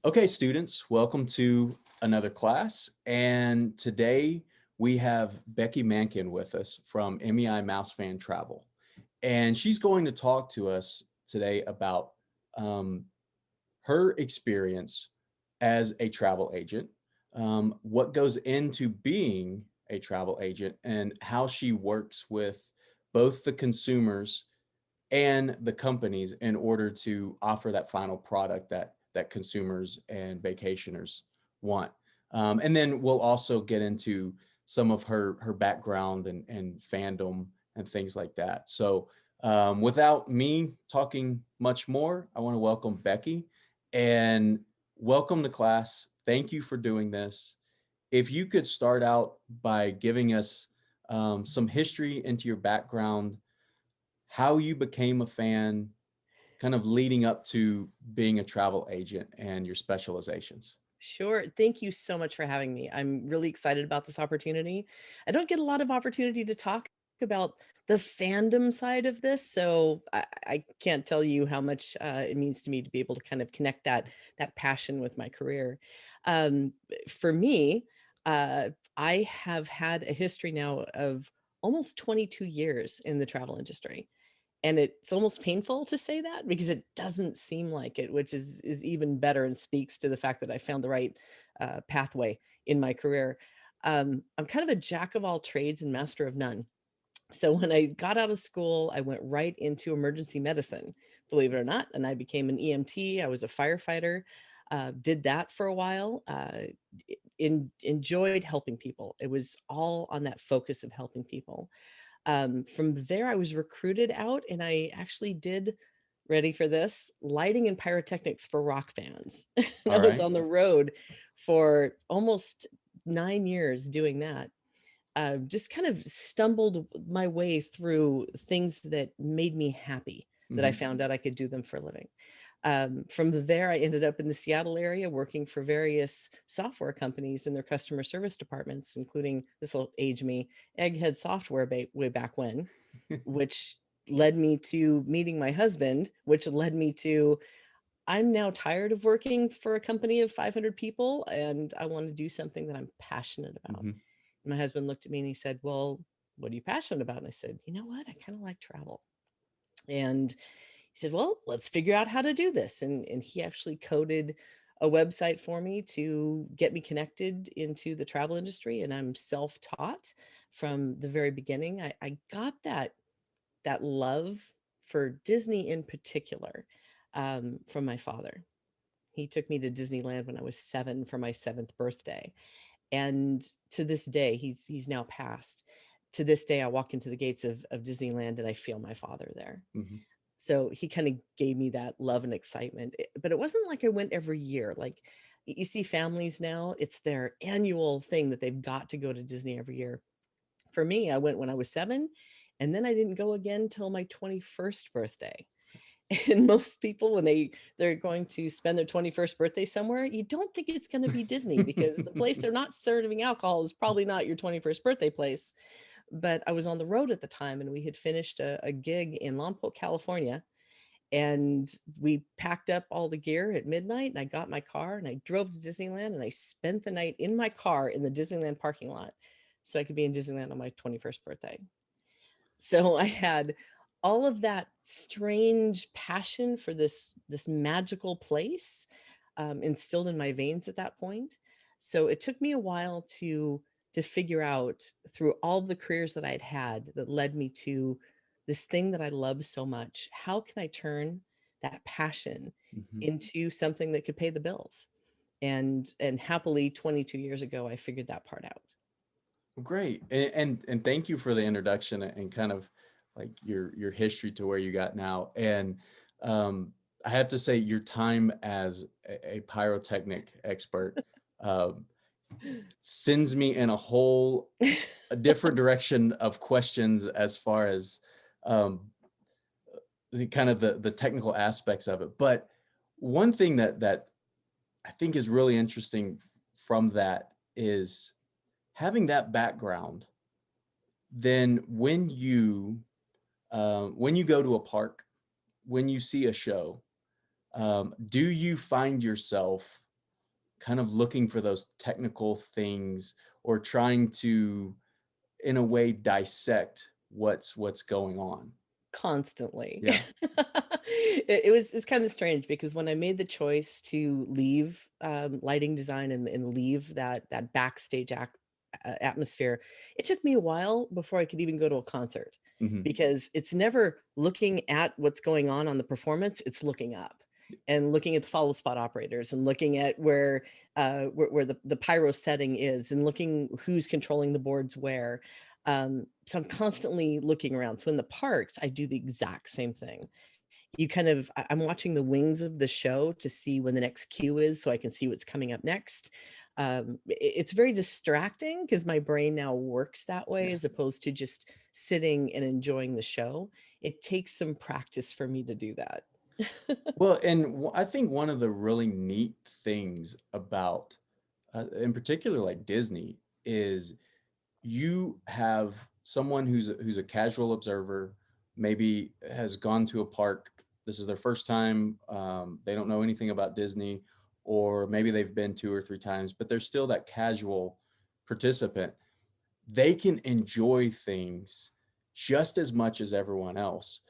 Okay, students, welcome to another class. And today we have Beci Mahnken with us from MEI Mouse Fan Travel. And she's going to talk to us today about um, her experience as a travel agent, what goes into being a travel agent, and how she works with both the consumers and the companies in order to offer that final product that consumers and vacationers want. And then we'll also get into some of her background and fandom and things like that. So without me talking much more, I want to welcome Beci and welcome to class. Thank you for doing this. If you could start out by giving us some history into your background, how you became a fan, kind of leading up to being a travel agent and your specializations. Sure. Thank you so much for having me. I'm really excited about this opportunity. I don't get a lot of opportunity to talk about the fandom side of this, so I can't tell you how much it means to me to be able to kind of connect that passion with my career. For me, I have had a history now of almost 22 years in the travel industry. And it's almost painful to say that because it doesn't seem like it, which is even better and speaks to the fact that I found the right pathway in my career. I'm kind of a jack of all trades and master of none. So when I got out of school, I went right into emergency medicine, believe it or not, and I became an EMT. I was a firefighter. Did that for a while. Enjoyed helping people. It was all on that focus of helping people. From there, I was recruited out and I actually did, ready for this, lighting and pyrotechnics for rock bands. And I All was right. on the road for almost 9 years doing that. Just kind of stumbled my way through things that made me happy, that I Mm-hmm. found out I could do them for a living. From there, I ended up in the Seattle area working for various software companies in their customer service departments, including, this will age me, Egghead Software way back when, which led me to meeting my husband, which led me to, I'm now tired of working for a company of 500 people and I want to do something that I'm passionate about. Mm-hmm. My husband looked at me and he said, "Well, what are you passionate about?" And I said, "You know what? I kind of like travel." And he said, "Well, let's figure out how to do this." And he actually coded a website for me to get me connected into the travel industry. And I'm self-taught from the very beginning. I got that love for Disney in particular from my father. He took me to Disneyland when I was 7 for my 7th birthday. And to this day, he's now passed. To this day, I walk into the gates of Disneyland and I feel my father there. Mm-hmm. So he kind of gave me that love and excitement. But it wasn't like I went every year. Like you see families now, it's their annual thing that they've got to go to Disney every year. For me, I went when I was 7, and then I didn't go again till my 21st birthday. And most people, when they're going to spend their 21st birthday somewhere, you don't think it's going to be Disney because the place they're not serving alcohol is probably not your 21st birthday place. But I was on the road at the time and we had finished a gig in Lompoc, California. And we packed up all the gear at midnight and I got my car and I drove to Disneyland and I spent the night in my car in the Disneyland parking lot so I could be in Disneyland on my 21st birthday. So I had all of that strange passion for this magical place instilled in my veins at that point. So it took me a while to figure out, through all the careers that I'd had that led me to this thing that I love so much, how can I turn that passion Mm-hmm. into something that could pay the bills? And happily 22 years ago I figured that part out. Great. And thank you for the introduction and kind of like your history to where you got now. And I have to say your time as a pyrotechnic expert um, sends me in a different direction of questions as far as um, the kind of the technical aspects of it. But one thing that I think is really interesting from that is having that background. Then when you go to a park, when you see a show, do you find yourself kind of looking for those technical things or trying to, in a way, dissect what's going on. Constantly. Yeah. It's kind of strange because when I made the choice to leave lighting design and leave that backstage atmosphere, it took me a while before I could even go to a concert Hmm. because it's never looking at what's going on the performance. It's looking up and looking at the follow spot operators and looking at where the pyro setting is and looking who's controlling the boards where. So I'm constantly looking around. So in the parks, I do the exact same thing. I'm watching the wings of the show to see when the next cue is so I can see what's coming up next. It's very distracting because my brain now works that way Yeah. as opposed to just sitting and enjoying the show. It takes some practice for me to do that. Well, and I think one of the really neat things about, in particular, like Disney, is you have someone who's a casual observer, maybe has gone to a park. This is their first time. They don't know anything about Disney, or maybe they've been 2 or 3 times, but they're still that casual participant. They can enjoy things just as much as everyone else,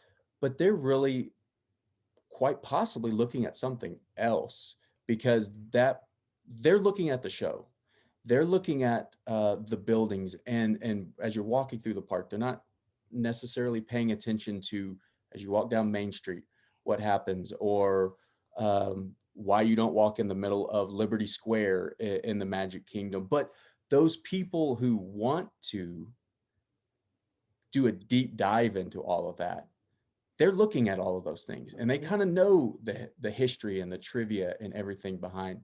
but they're really quite possibly looking at something else because that they're looking at the show, they're looking at the buildings, and as you're walking through the park, they're not necessarily paying attention to, as you walk down Main Street, what happens, or why you don't walk in the middle of Liberty Square in the Magic Kingdom. But those people who want to do a deep dive into all of that, they're looking at all of those things, and they Yeah. kind of know the history and the trivia and everything behind.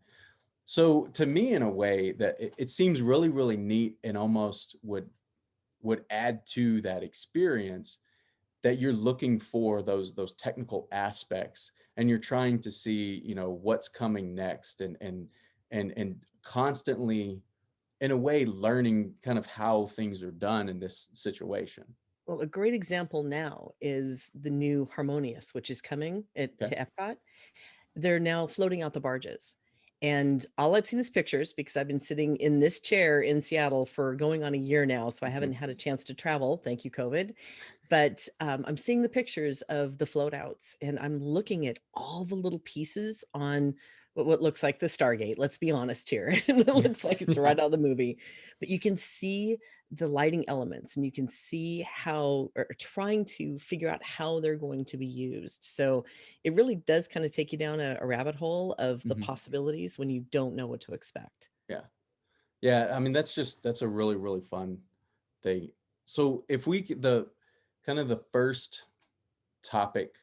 So to me, in a way, that it seems really, really neat, and almost would add to that experience, that you're looking for those technical aspects, and you're trying to see, what's coming next, and constantly, in a way, learning kind of how things are done in this situation. Well, a great example now is the new Harmonious, which is coming Okay. to Epcot. They're now floating out the barges. And all I've seen is pictures because I've been sitting in this chair in Seattle for going on a year now. So I haven't Mhm. had a chance to travel. Thank you, COVID. But I'm seeing the pictures of the float outs and I'm looking at all the little pieces on what looks like the Stargate. Let's be honest here. It Yeah. looks like it's right out of the movie. But you can see the lighting elements and you can see how, or trying to figure out how they're going to be used. So it really does kind of take you down a rabbit hole of the Mhm. possibilities when you don't know what to expect. Yeah. Yeah, I mean, that's a really, really fun thing. So if we the kind of the first topic,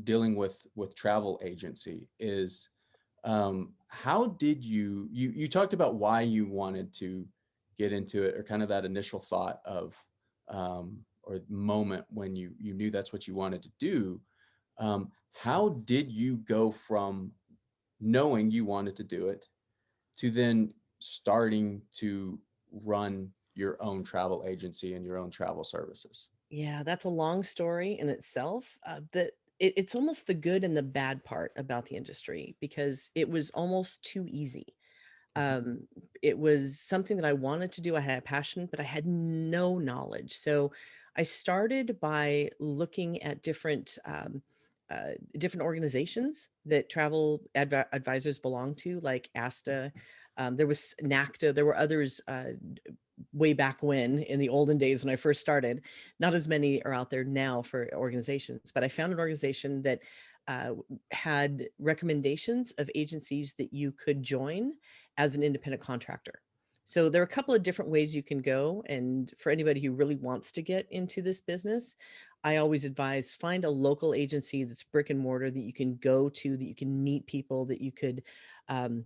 dealing with travel agency, is, how did you talked about why you wanted to get into it, or kind of that initial thought of, or moment when you knew that's what you wanted to do. How did you go from knowing you wanted to do it to then starting to run your own travel agency and your own travel services? Yeah, that's a long story in itself. It's almost the good and the bad part about the industry because it was almost too easy. Mhm. Um, it was something that I wanted to do. I had a passion, but I had no knowledge. So I started by looking at different organizations that travel advisors belong to, like ASTA. There was NACTA. There were others way back when in the olden days when I first started. Not as many are out there now for organizations, but I found an organization that had recommendations of agencies that you could join as an independent contractor. So there are a couple of different ways you can go. And for anybody who really wants to get into this business, I always advise find a local agency that's brick and mortar that you can go to, that you can meet people, that you could um,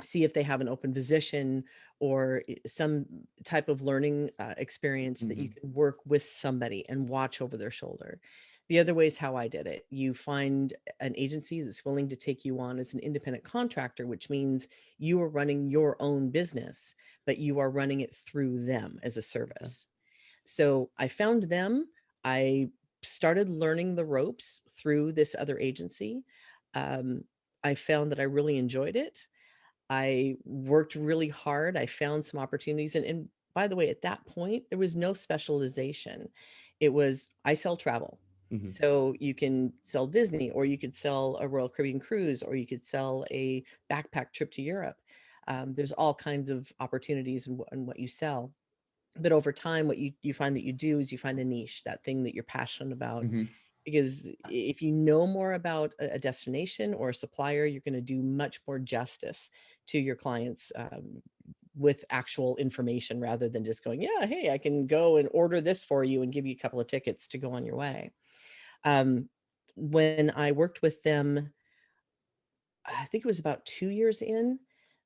see if they have an open position or some type of learning experience that you Mhm. can work with somebody and watch over their shoulder. The other way is how I did it. You find an agency that's willing to take you on as an independent contractor, which means you are running your own business, but you are running it through them as a Okay. service. So I found them. I started learning the ropes through this other agency. Um, I found that I really enjoyed it. I worked really hard. I found some opportunities. And by the way, at that point, there was no specialization. It was, I sell travel. Hmm. So you can sell Disney, or you could sell a Royal Caribbean cruise, or you could sell a backpack trip to Europe. There's all kinds of opportunities in what you sell. But over time, what you find that you do is you find a niche, that thing that you're passionate about. Hmm. Because if you know more about a destination or a supplier, you're going to do much more justice to your clients, with actual information, rather than just going, yeah, hey, I can go and order this for you and give you a couple of tickets to go on your way. Um, when I worked with them, I think it was about 2 years in,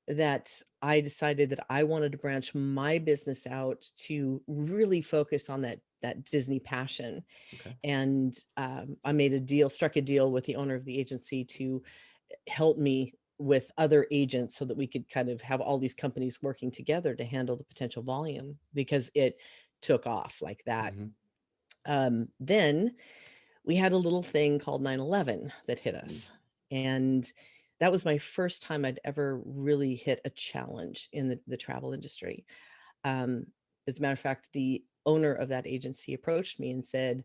that I decided that I wanted to branch my business out to really focus on that Disney passion. Okay. And I made a deal, struck a deal with the owner of the agency to help me with other agents, so that we could kind of have all these companies working together to handle the potential volume, because it took off like that. Hmm. Then we had a little thing called 9/11 that hit us. And that was my first time I'd ever really hit a challenge in the travel industry. Um, as a matter of fact, the owner of that agency approached me and said,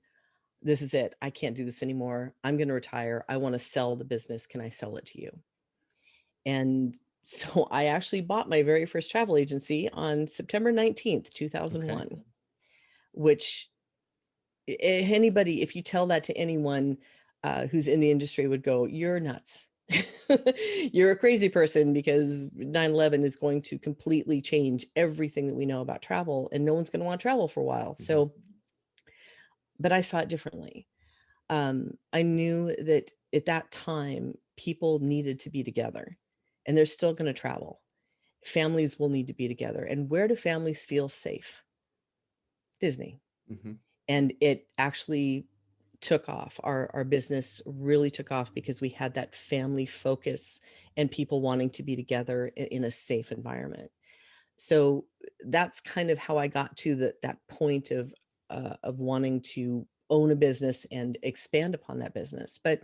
this is it. I can't do this anymore. I'm going to retire. I want to sell the business. Can I sell it to you? And so I actually bought my very first travel agency on September 19th, Okay. 2001, which anybody, if you tell that to anyone who's in the industry, would go, you're nuts. You're a crazy person, because 9/11 is going to completely change everything that we know about travel, and no one's going to want to travel for a while. Hmm. So, but I saw it differently. I knew that at that time, people needed to be together, and they're still going to travel. Families will need to be together. And where do families feel safe? Disney. Hmm. And it actually took off. Our business really took off because we had that family focus and people wanting to be together in a safe environment. So that's kind of how I got to that point of wanting to own a business and expand upon that business. But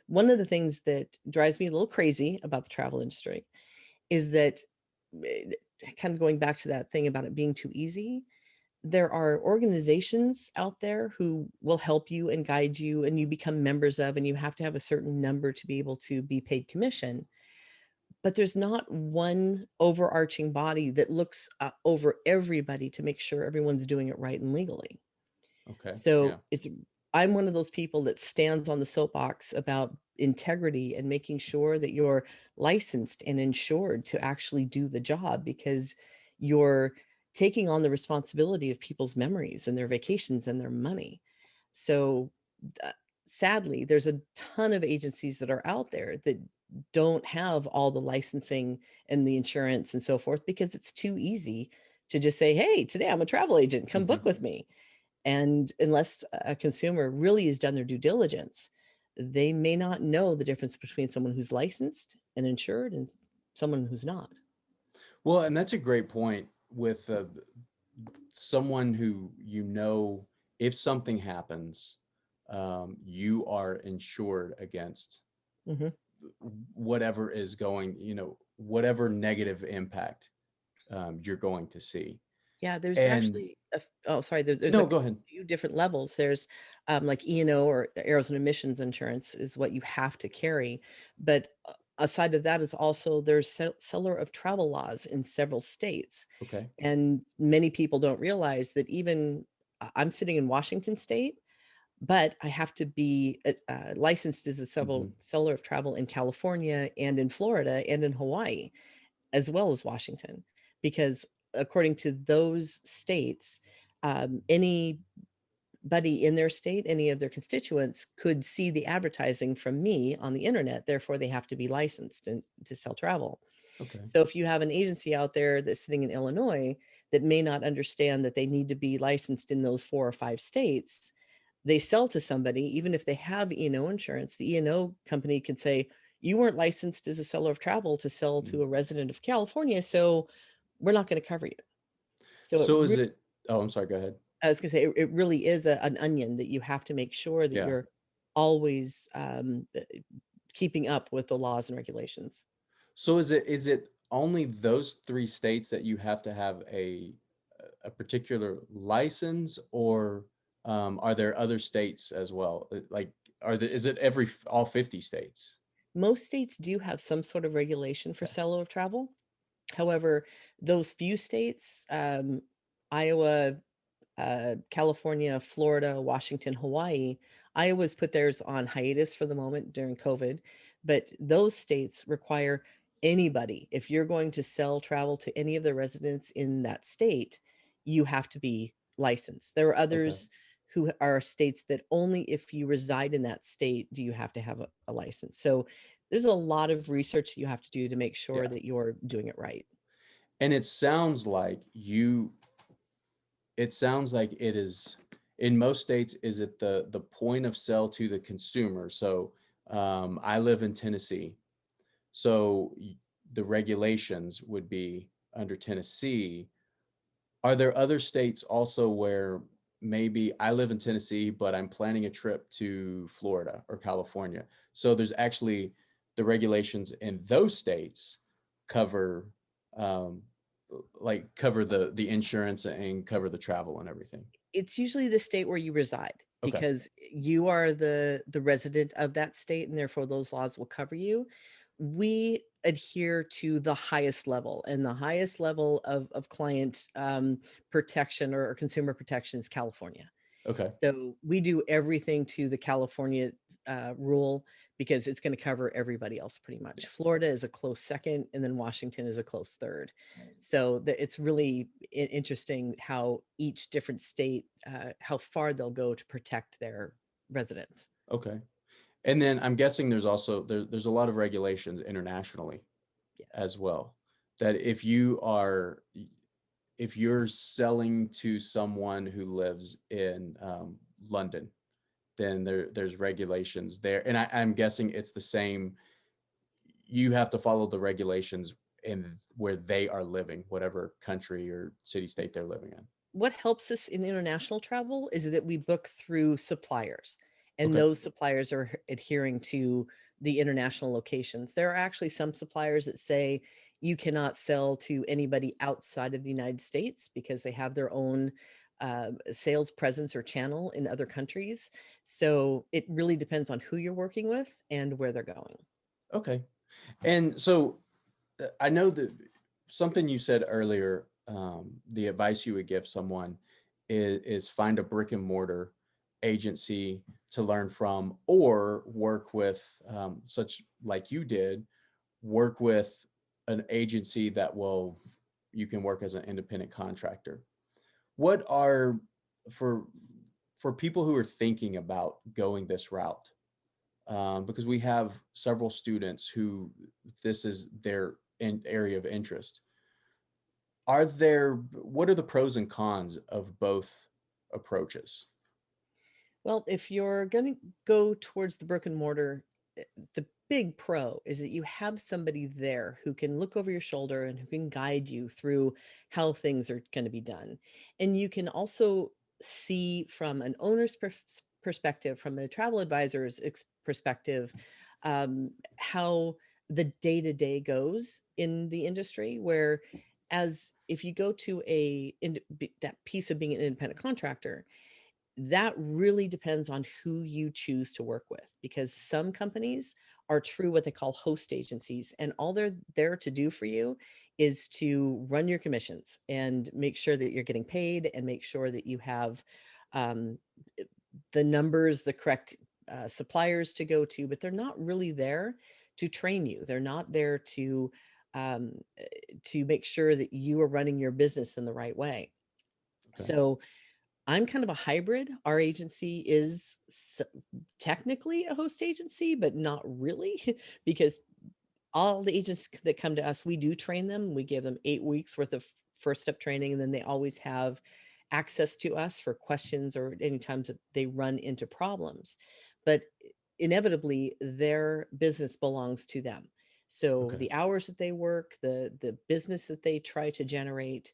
one of the things that drives me a little crazy about the travel industry is that, eh, kind of going back to that thing about it being too easy, there are organizations out there who will help you and guide you, and you become members of, and you have to have a certain number to be able to be paid commission. But there's not one overarching body that looks over everybody to make sure everyone's doing it right and legally. Okay. So Yeah. I'm one of those people that stands on the soapbox about integrity and making sure that you're licensed and insured to actually do the job, because you're taking on the responsibility of people's memories and their vacations and their money. So uh, sadly, there's a ton of agencies that are out there that don't have all the licensing and the insurance and so forth, because it's too easy to just say, hey, today I'm a travel agent, come book Hmm. with me. And unless a consumer really has done their due diligence, they may not know the difference between someone who's licensed and insured and someone who's not. Well, and that's a great point with someone who, if something happens, you are insured against Mhm. whatever is going, whatever negative impact you're going to see. Yeah, there's And actually oh, sorry, there's a no, go ahead. few different levels. There's like E&O, or errors and emissions insurance, is what you have to carry. But aside of that is also, there's seller of travel laws in several states. Okay. And many people don't realize that, even I'm sitting in Washington state, but I have to be licensed as a Hmm. seller of travel in California and in Florida and in Hawaii, as well as Washington, because according to those states, anybody in their state, any of their constituents, could see the advertising from me on the internet. Therefore, they have to be licensed and to sell travel. Okay. So if you have an agency out there that's sitting in Illinois that may not understand that they need to be licensed in those 4 or 5 states, they sell to somebody, even if they have E&O insurance, the E&O company can say, you weren't licensed as a seller of travel to sell Mm. to a resident of California, so we're not going to cover you. So So is it, oh, I'm sorry, go ahead. I was going to say, it really is an onion that you have to make sure that Yeah. you're always keeping up with the laws and regulations. So is it only those three states that you have to have a particular license, or are there other states as well? Like, is it all 50 states? Most states do have some sort of regulation for Okay. cellular travel. However, those few states, Iowa, California, Florida, Washington, Hawaii. Iowa's put theirs on hiatus for the moment during COVID, but those states require anybody, if you're going to sell travel to any of the residents in that state, you have to be licensed. There are Okay. others who are states that only if you reside in that state do you have to have a license. So there's a lot of research you have to do to make sure Yeah. that you're doing it right. And it sounds like it is in most states, is it the point of sale to the consumer? So I live in Tennessee. So the regulations would be under Tennessee. Are there other states also where maybe I live in Tennessee, but I'm planning a trip to Florida or California? So there's actually the regulations in those states cover um, cover the insurance and cover the travel and everything. It's usually the state where you reside Okay. because you are the resident of that state, and therefore those laws will cover you. We adhere to the highest level, and the highest level of client protection or consumer protection is California. Okay. So we do everything to the California rule because it's going to cover everybody else pretty Yeah. much. Florida is a close second, and then Washington is a close third. So it's really interesting how each different state, how far they'll go to protect their residents. Okay. And then I'm guessing there's a lot of regulations internationally as Yes. well, that if you're selling to someone who lives in London, then there's regulations there, and I'm guessing it's the same. You have to follow the regulations in where they are living, whatever country or city state they're living in. What helps us in international travel is that we book through suppliers, and Okay. those suppliers are adhering to the international locations. There are actually some suppliers that say you cannot sell to anybody outside of the United States because they have their own sales presence or channel in other countries. So it really depends on who you're working with and where they're going. Okay. And so I know that something you said earlier, the advice you would give someone is find a brick and mortar agency to learn from, or work with, such like you did, work with an agency that will, you can work as an independent contractor. What are, for for people who are thinking about going this route, because we have several students who this is their area of interest. What are the pros and cons of both approaches? Well, if you're going to go towards the brick and mortar, the big pro is that you have somebody there who can look over your shoulder and who can guide you through how things are going to be done. And you can also see from an owner's perspective, from a travel advisor's perspective, how the day to day goes in the industry. Where, as if you go to that piece of being an independent contractor, that really depends on who you choose to work with, because some companies are true what they call host agencies, and all they're there to do for you is to run your commissions and make sure that you're getting paid and make sure that you have um, the numbers, the correct suppliers to go to, but they're not really there to train you. They're not there um, to make sure that you are running your business in the right way. Okay. So I'm kind of a hybrid. Our agency is technically a host agency, but not really, because all the agents that come to us, we do train them. We give them 8 weeks worth of first step training, and then they always have access to us for questions or any times that they run into problems. But inevitably, their business belongs to them. So Okay. the hours that they work, the business that they try to generate,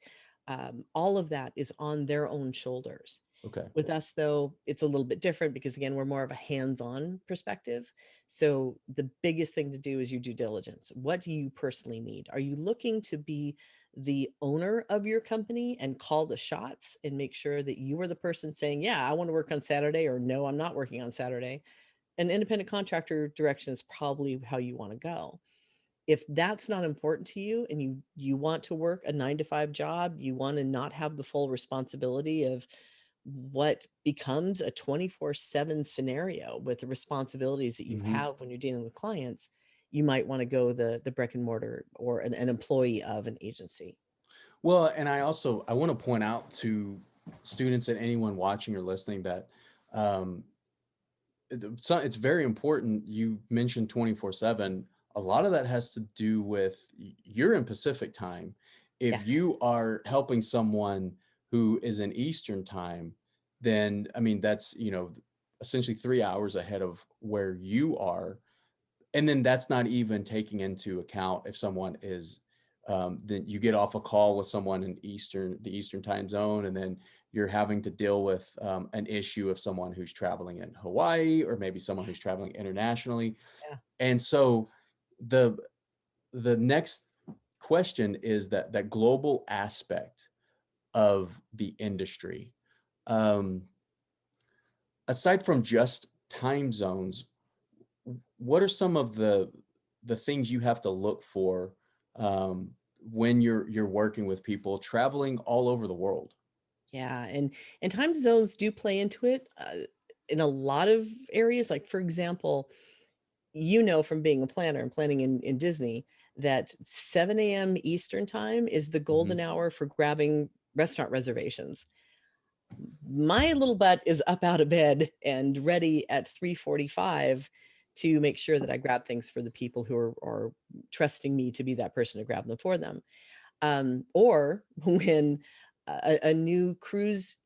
all of that is on their own shoulders. Okay. With us, though, it's a little bit different because, again, we're more of a hands-on perspective. So the biggest thing to do is your due diligence. What do you personally need? Are you looking to be the owner of your company and call the shots and make sure that you are the person saying, yeah, I want to work on Saturday, or no, I'm not working on Saturday? An independent contractor direction is probably how you want to go. If that's not important to you and you want to work a 9 to 5 job, you want to not have the full responsibility of what becomes a 24/7 scenario with the responsibilities that you Hmm. have when you're dealing with clients, you might want to go the brick and mortar or an employee of an agency. Well, and I want to point out to students and anyone watching or listening that um, it's very important. You mentioned 24/7. A lot of that has to do with you're in Pacific time. Yeah. If you are helping someone who is in Eastern time, then I mean that's, essentially 3 hours ahead of where you are. And then that's not even taking into account if someone is then you get off a call with someone in the Eastern time zone, and then you're having to deal with an issue of someone who's traveling in Hawaii, or maybe someone who's traveling internationally. Yeah. And so the the next question is that global aspect of the industry. Um, Aside from just time zones, what are some of the things you have to look for when you're working with people traveling all over the world? Yeah, and time zones do play into it in a lot of areas. Like, for example, from being a planner and planning in Disney, that 7 a.m. Eastern time is the Hmm. golden hour for grabbing restaurant reservations. My little butt is up out of bed and ready at 3:45 to make sure that I grab things for the people who are trusting me to be that person to grab them for them. Or when a new cruise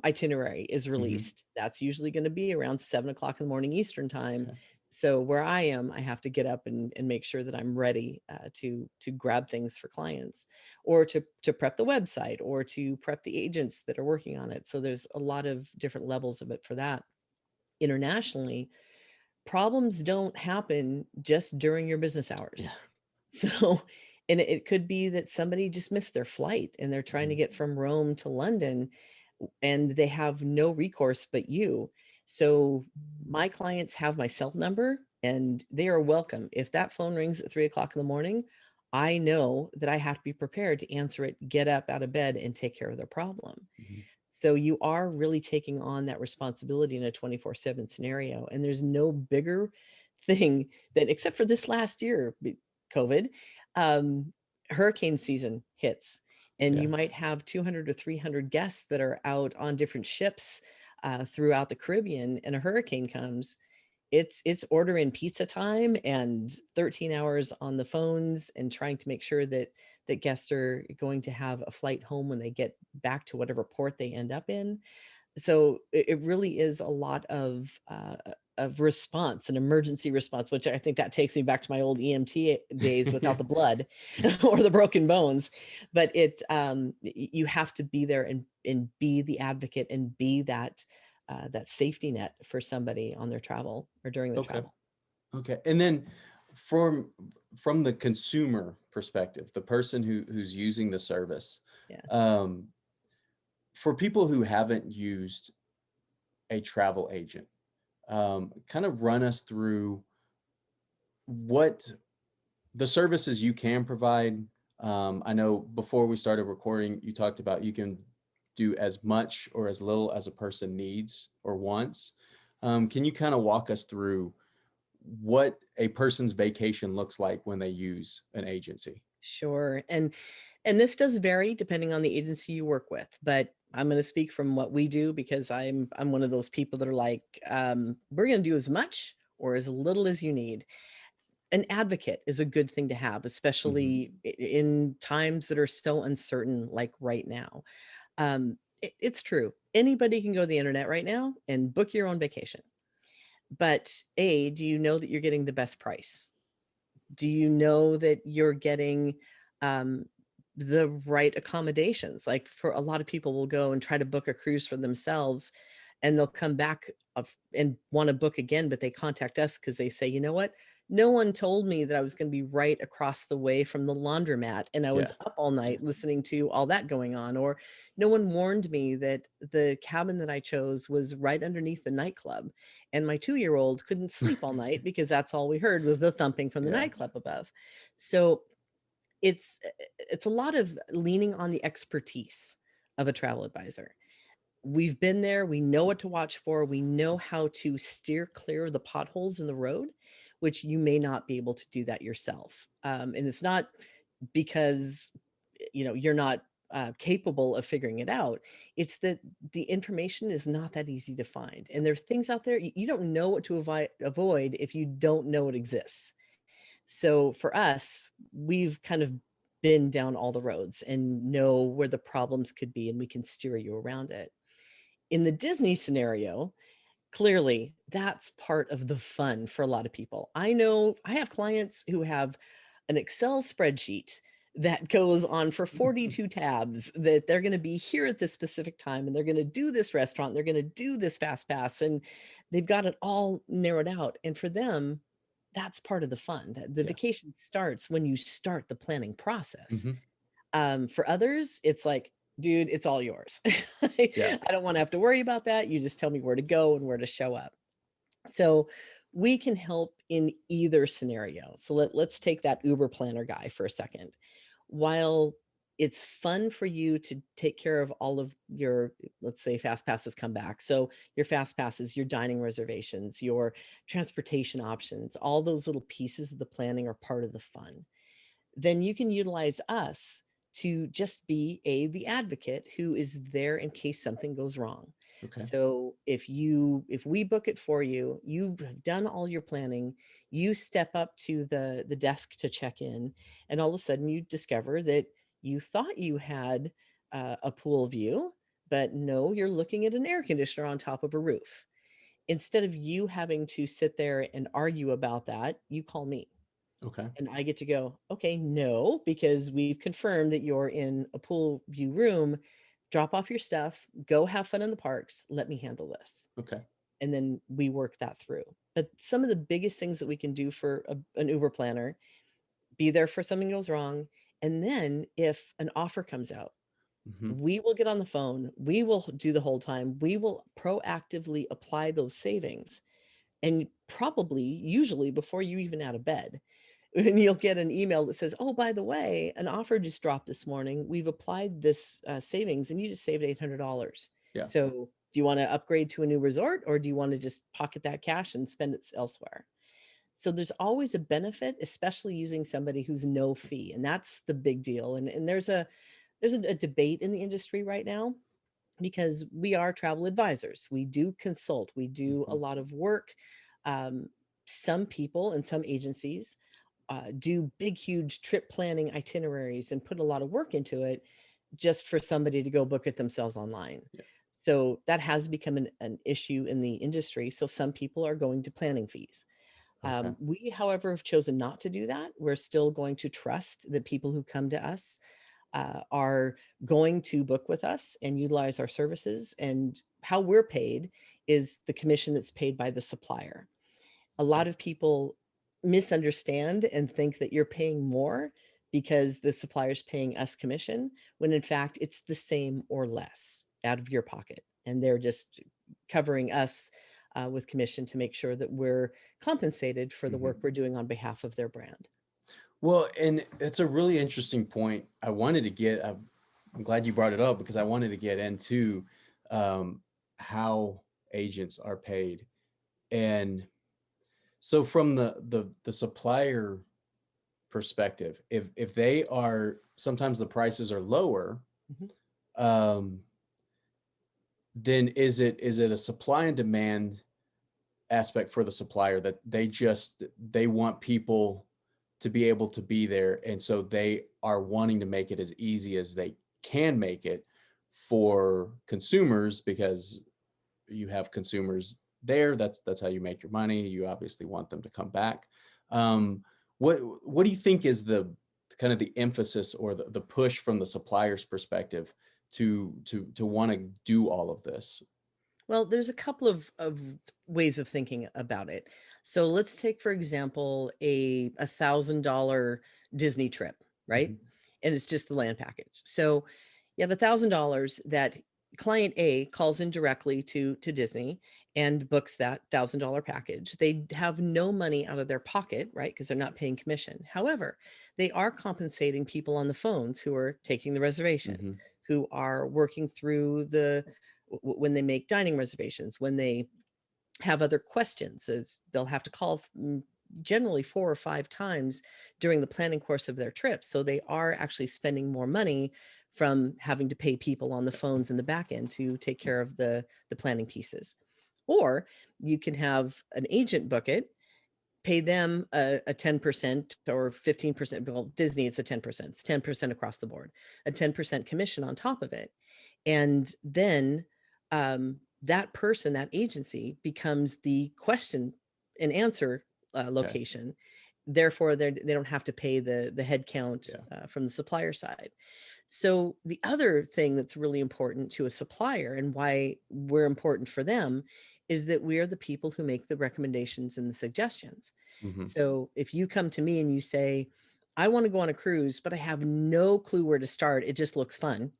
itinerary is Hmm. released, that's usually going to be around 7 o'clock in the morning Eastern time. Okay. So where I am, I have to get up and make sure that I'm ready to grab things for clients, or to prep the website, or to prep the agents that are working on it. So there's a lot of different levels of it for that. Internationally, problems don't happen just during your business hours. Yeah. So, and it could be that somebody just missed their flight and they're trying to Mhm. get from Rome to London, and they have no recourse but you. So my clients have my cell number and they are welcome. If that phone rings at 3 o'clock in the morning, I know that I have to be prepared to answer it, get up out of bed and take care of their problem. Mhm. So you are really taking on that responsibility in a 24/7 scenario. And there's no bigger thing than, except for this last year, COVID, um, hurricane season hits, and you Yeah. might have 200 to 300 guests that are out on different ships throughout the Caribbean, and a hurricane comes. It's ordering pizza time and 13 hours on the phones and trying to make sure that guests are going to have a flight home when they get back to whatever port they end up in. So it really is a lot of response, an emergency response, which I think that takes me back to my old EMT days without Yeah. the blood or the broken bones. But you have to be there and be the advocate and be that safety net for somebody on their travel or during their Okay. travel. Okay. And then from from the consumer perspective, the person who's using the service, Yeah. um, for people who haven't used a travel agent, kind of run us through what the services you can provide. I know before we started recording, you talked about you can do as much or as little as a person needs or wants. Can you kind of walk us through what a person's vacation looks like when they use an agency? Sure. And this does vary depending on the agency you work with, but I'm going to speak from what we do because I'm one of those people that are like, we're going to do as much or as little as you need. An advocate is a good thing to have, Hmm. especially in times that are so uncertain, like right now. It's true. Anybody can go to the internet right now and book your own vacation. But A, do you know that you're getting the best price? Do you know that you're getting um, the right accommodations. Like for a lot of people will go and try to book a cruise for themselves and they'll come back and want to book again, but they contact us because they say, you know what? No one told me that I was going to be right across the way from the laundromat and I was Yeah. up all Yeah. night listening to all that going on. Or no one warned me that the cabin that I chose was right underneath the nightclub. And my 2-year old couldn't sleep all night because that's all we heard was the thumping from the Yeah. nightclub above. So it's a lot of leaning on the expertise of a travel advisor. We've been there, we know what to watch for, we know how to steer clear of the potholes in the road, which you may not be able to do that yourself. And it's not because you're not capable of figuring it out. It's that the information is not that easy to find, and there are things out there you don't know what to avoid if you don't know it exists. So for us, we've kind of been down all the roads and know where the problems could be, and we can steer you around it. In the Disney scenario, clearly that's part of the fun for a lot of people. I know I have clients who have an Excel spreadsheet that goes on for 42 tabs that they're going to be here at this specific time and they're going to do this restaurant, they're going to do this fast pass, and they've got it all narrowed out. And for them, that's part of the fun. That the Yeah. vacation starts when you start the planning process. Hmm. For others, it's like, dude, it's all yours. I Yeah. don't want to have to worry about that. You just tell me where to go and where to show up. So we can help in either scenario. So let's take that Uber planner guy for a second. While it's fun for you to take care of all of your, let's say, fast passes come back. So your fast passes, your dining reservations, your transportation options, all those little pieces of the planning are part of the fun. Then you can utilize us to just be the advocate who is there in case something goes wrong. Okay. So if we book it for you, you've done all your planning, you step up to the desk to check in, and all of a sudden you discover that you thought you had a pool view, but no, you're looking at an air conditioner on top of a roof. Instead of you having to sit there and argue about that, you call me Okay. and I get to go, okay, no, because we've confirmed that you're in a pool view room. Drop off your stuff, go have fun in the parks. Let me handle this. Okay. And then we work that through. But some of the biggest things that we can do for an Uber planner, be there for something goes wrong. And then if an offer comes out, Hmm. we will get on the phone. We will do the whole time. We will proactively apply those savings. And probably, usually before you even out of bed, and you'll get an email that says, "Oh, by the way, an offer just dropped this morning. We've applied this savings, and you just saved $800. Yeah. So, do you want to upgrade to a new resort, or do you want to just pocket that cash and spend it elsewhere?" So, there's always a benefit, especially using somebody who's no fee, and that's the big deal. And there's a debate in the industry right now because we are travel advisors. We do consult. We do a Hmm. lot of work. Um, some people and some agencies do big, huge trip planning itineraries and put a lot of work into it just for somebody to go book it themselves online. Yeah. So that has become an issue in the industry. So some people are going to planning fees. Okay. We, however, have chosen not to do that. We're still going to trust that people who come to us are going to book with us and utilize our services. And how we're paid is the commission that's paid by the supplier. A Okay. lot of people misunderstand and think that you're paying more because the supplier's paying us commission, when in fact it's the same or less out of your pocket. And they're just covering us with commission to make sure that we're compensated for the work Hmm. we're doing on behalf of their brand. Well, and it's a really interesting point. I wanted to get, I'm glad you brought it up because I wanted to get into um, how agents are paid. And so from the supplier perspective, if they are, sometimes the prices are lower, Mhm. um, then is it a supply and demand aspect for the supplier that they want people to be able to be there, and so they are wanting to make it as easy as they can make it for consumers because you have consumers there. That's how you make your money. You obviously want them to come back. um what do you think is kind of the emphasis or the push from the supplier's perspective to want to do all of this? Well, there's a couple of ways of thinking about it. So let's take, for example, a $1,000 Disney trip, right? Mhm. And it's just the land package. So you have $1,000 that client A calls in directly to Disney and books that $1,000 package. They have no money out of their pocket, right? Because they're not paying commission. However, they are compensating people on the phones who are taking the reservation, Mhm. who are working through when they make dining reservations, when they have other questions, as they'll have to call generally 4 or 5 times during the planning course of their trip. So they are actually spending more money from having to pay people on the phones in the back end to take care of the planning pieces. Or you can have an agent book it, pay them a 10% or 15%. Well, Disney, it's a 10%. It's 10% across the board, a 10% commission on top of it. And then that person, that agency becomes the question and answer Okay. location. Therefore, they don't have to pay the head count Yeah. from the supplier side. So the other thing that's really important to a supplier and why we're important for them is that we are the people who make the recommendations and the suggestions. Mhm. So if you come to me and you say, I want to go on a cruise, but I have no clue where to start, it just looks fun,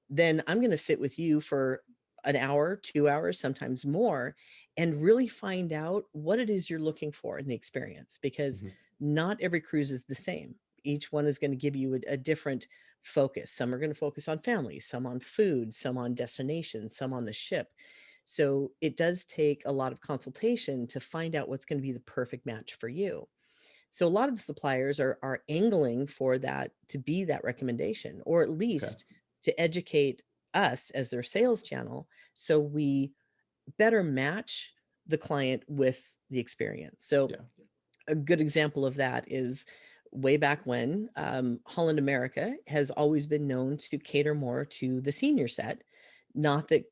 then I'm going to sit with you for an hour, 2 hours, sometimes more, and really find out what it is you're looking for in the experience, because Mhm. not every cruise is the same. Each one is going to give you a different focus. Some are going to focus on families, some on food, some on destinations, some on the ship. So it does take a lot of consultation to find out what's going to be the perfect match for you. So a lot of the suppliers are angling for that to be that recommendation, or at Okay. least to educate us as their sales channel so we better match the client with the experience. So Yeah. a good example of that is way back when Holland America has always been known to cater more to the senior set. Not that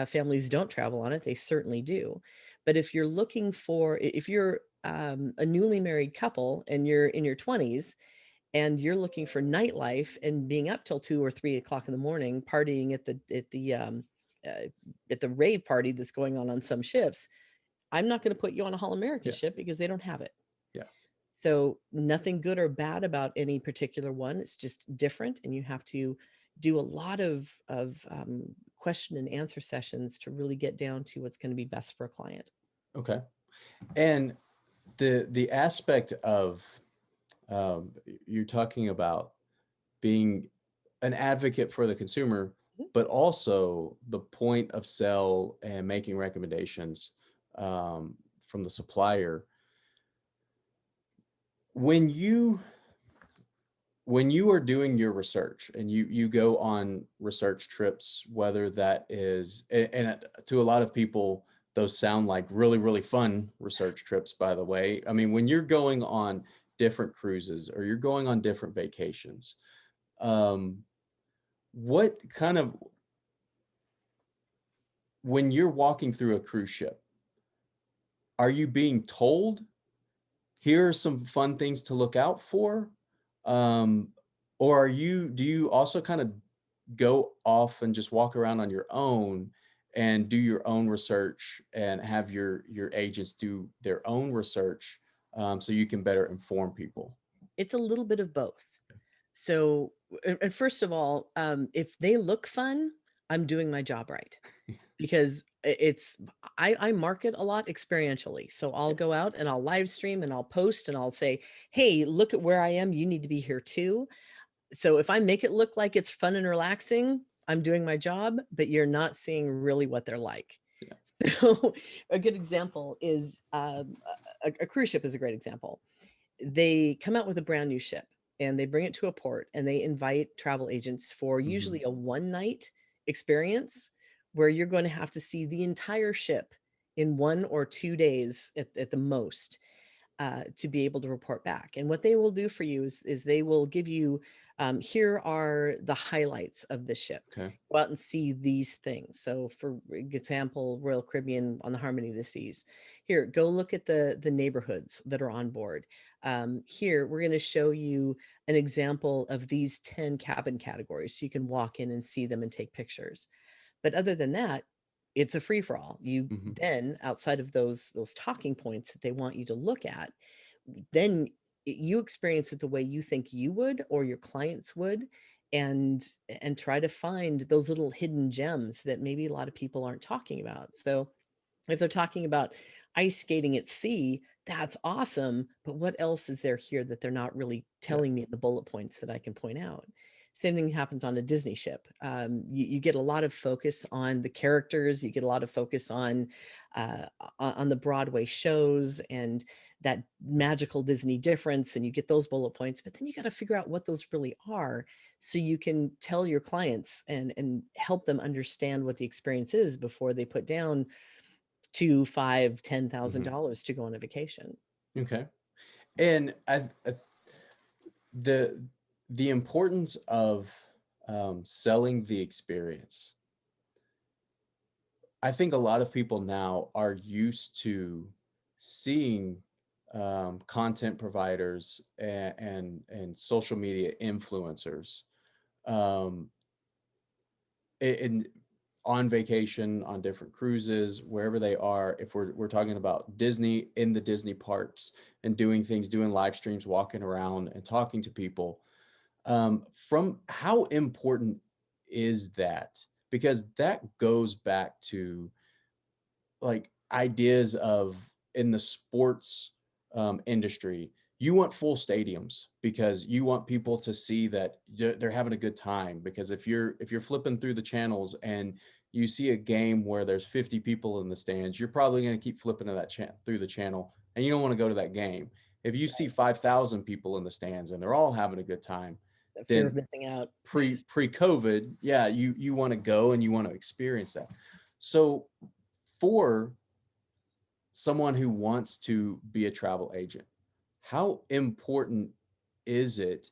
families don't travel on it, they certainly do. But if you're looking for, if you're a newly married couple and you're in your 20s and you're looking for nightlife and being up till 2 or 3 o'clock in the morning, partying uh, at the rave party that's going on some ships, I'm not going to put you on a Hall American Yeah. ship because they don't have it. Yeah. So nothing good or bad about any particular one. It's just different, and you have to do a lot of question and answer sessions to really get down to what's going to be best for a client. Okay. And the aspect of you're talking about being an advocate for the consumer, Mhm. but also the point of sale and making recommendations from the supplier. When you when you are doing your research and you go on research trips, whether that is to a lot of people, those sound like really fun research trips, by the way. I mean, when you're going on different cruises or you're going on different vacations, um, what kind of when you're walking through a cruise ship, are you being told, here are some fun things to look out for? Um, or do you also kind of go off and just walk around on your own and do your own research and have your agents do their own research, so you can better inform people? It's a little bit of both. So, and first of all, if they look fun, I'm doing my job right, because I market a lot experientially. So I'll Yeah. go out and I'll live stream and I'll post and I'll say, "Hey, look at where I am. You need to be here too." So if I make it look like it's fun and relaxing, I'm doing my job, but you're not seeing really what they're like. Yeah. So a good example is a cruise ship is a great example. They come out with a brand new ship and they bring it to a port and they invite travel agents for Hmm. usually a one night experience where you're going to have to see the entire ship in 1 or 2 days at the most. to be able to report back. And what they will do for you is they will give you, here are the highlights of the ship. Okay. Go out and see these things. So, for example, Royal Caribbean on the Harmony of the Seas. Here, go look at the neighborhoods that are on board. Here, we're going to show you an example of these 10 cabin categories, so you can walk in and see them and take pictures. But other than that, it's a free for all. You Hmm. then, outside of those talking points that they want you to look at, then you experience it the way you think you would or your clients would, and try to find those little hidden gems that maybe a lot of people aren't talking about. So if they're talking about ice skating at sea, that's awesome. But what else is there here that they're not really Yeah. telling me in the bullet points that I can point out? Same thing happens on a Disney ship. You get a lot of focus on the characters. You get a lot of focus uh, on the Broadway shows and that magical Disney difference, and you get those bullet points. But then you got to figure out what those really are, so you can tell your clients and help them understand what the experience is before they put down to five, ten thousand Hmm. dollars to go on a vacation. Okay. And the the importance of selling the experience. I think a lot of people now are used to seeing content providers and social media influencers um, in on vacation, on different cruises, wherever they are. If we're talking about Disney, in the Disney parks and doing things, doing live streams, walking around and talking to people. From how important is that? Because that goes back to like ideas of in the sports industry, you want full stadiums because you want people to see that they're having a good time. Because if you're flipping through the channels and you see a game where there's 50 people in the stands, you're probably going to keep flipping to that through the channel, and you don't want to go to that game. If you see 5,000 people in the stands and they're all having a good time, The fear of then missing out. pre-COVID, yeah, you want to go and you want to experience that. So for someone who wants to be a travel agent, how important is it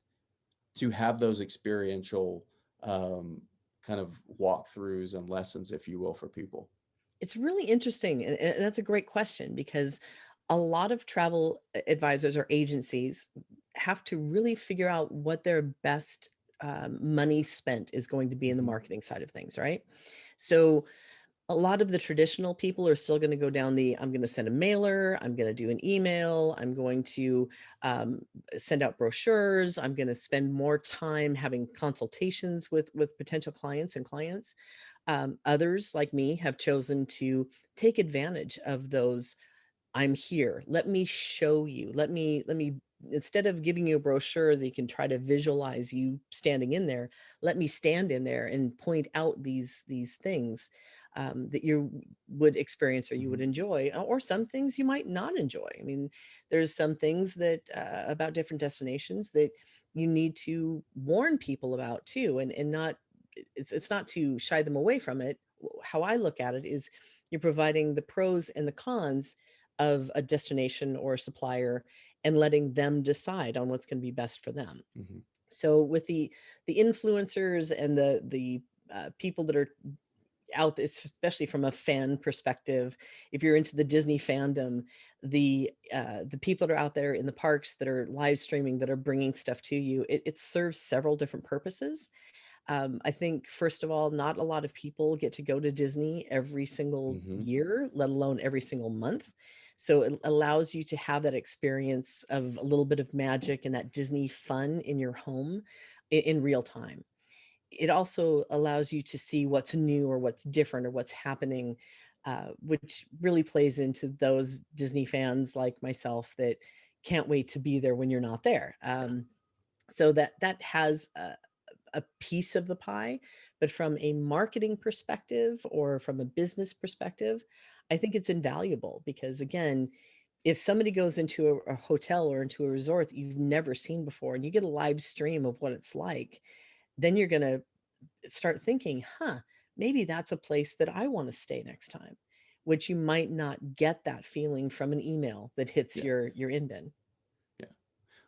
to have those experiential um, kind of walkthroughs and lessons, if you will, for people? It's really interesting, and that's a great question, because a lot of travel advisors or agencies have to really figure out what their best money spent is going to be in the Hmm. marketing side of things, right? So a lot of the traditional people are still going to go down the, I'm going to send a mailer, I'm going to do an email, I'm going to um, send out brochures, I'm going to spend more time having consultations with potential clients and clients. Others like me have chosen to take advantage of those. I'm here. Let me show you. Let me instead of giving you a brochure that you can try to visualize you standing in there, let me stand in there and point out these things that you would experience or you would Hmm. enjoy, or some things you might not enjoy. I mean, there's some things that about different destinations that you need to warn people about too, and not, it's not to shy them away from it. How I look at it is you're providing the pros and the cons of a destination or a supplier and letting them decide on what's going to be best for them. Hmm. So with the influencers and the people that are out, especially from a fan perspective, if you're into the Disney fandom, the people that are out there in the parks that are live streaming, that are bringing stuff to you, it serves several different purposes. I think, first of all, not a lot of people get to go to Disney every single Hmm. year, let alone every single month. So it allows you to have that experience of a little bit of magic and that Disney fun in your home in real time. It also allows you to see what's new or what's different or what's happening, which really plays into those Disney fans like myself that can't wait to be there when you're not there. So that has a piece of the pie, but from a marketing perspective or from a business perspective, I think it's invaluable, because again, if somebody goes into a hotel or into a resort that you've never seen before and you get a live stream of what it's like, then you're going to start thinking, huh, maybe that's a place that I want to stay next time. which you might not get that feeling from an email that hits Yeah. your in bin. Yeah.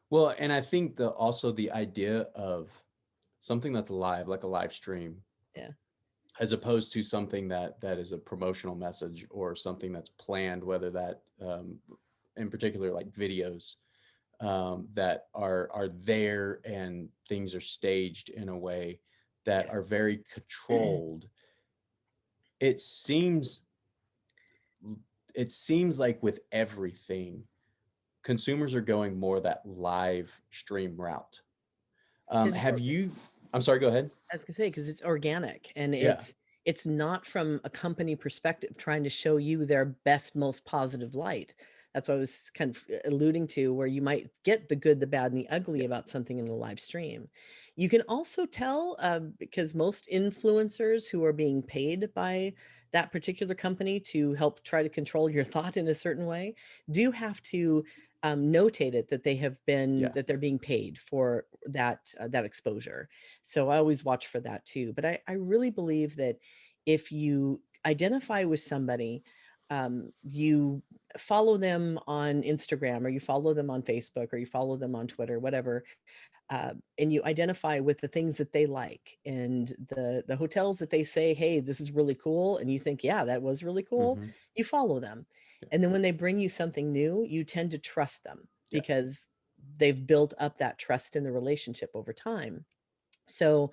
Well, and I think also the idea of something that's live, like a live stream, Yeah. as opposed to something that is a promotional message or something that's planned, whether that in particular like videos that are there and things are staged in a way that are very Yeah. controlled. It seems it seems like with everything, consumers are going more that live stream route. Because it's Have you? I'm sorry. Go ahead. I was gonna say, because it's organic and Yeah. it's not from a company perspective trying to show you their best, most positive light. That's what I was kind of alluding to, where you might get the good, the bad, and the ugly Yeah. about something in a live stream. You can also tell because most influencers who are being paid by that particular company to help try to control your thought in a certain way do have to notate it that they have been Yeah. that they're being paid for that exposure. So I always watch for that too. But I really believe that if you identify with somebody, you follow them on Instagram or you follow them on Facebook or you follow them on Twitter, whatever, and you identify with the things that they like and the hotels that they say, hey, this is really cool, and you think, yeah, that was really cool, Hmm. you follow them. Yeah. And then when they bring you something new, you tend to trust them Yeah. because they've built up that trust in the relationship over time. So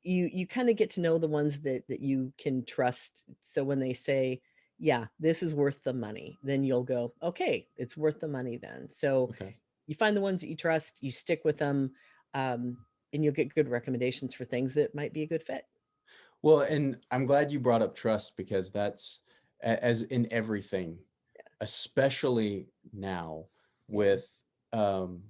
you kind of get to know the ones that you can trust. So when they say, yeah, this is worth the money, then you'll go, okay, it's worth the money then. So Okay. you find the ones that you trust, you stick with them, um, and you'll get good recommendations for things that might be a good fit. Well, and I'm glad you brought up trust because that's as in everything, especially now Yeah. with um,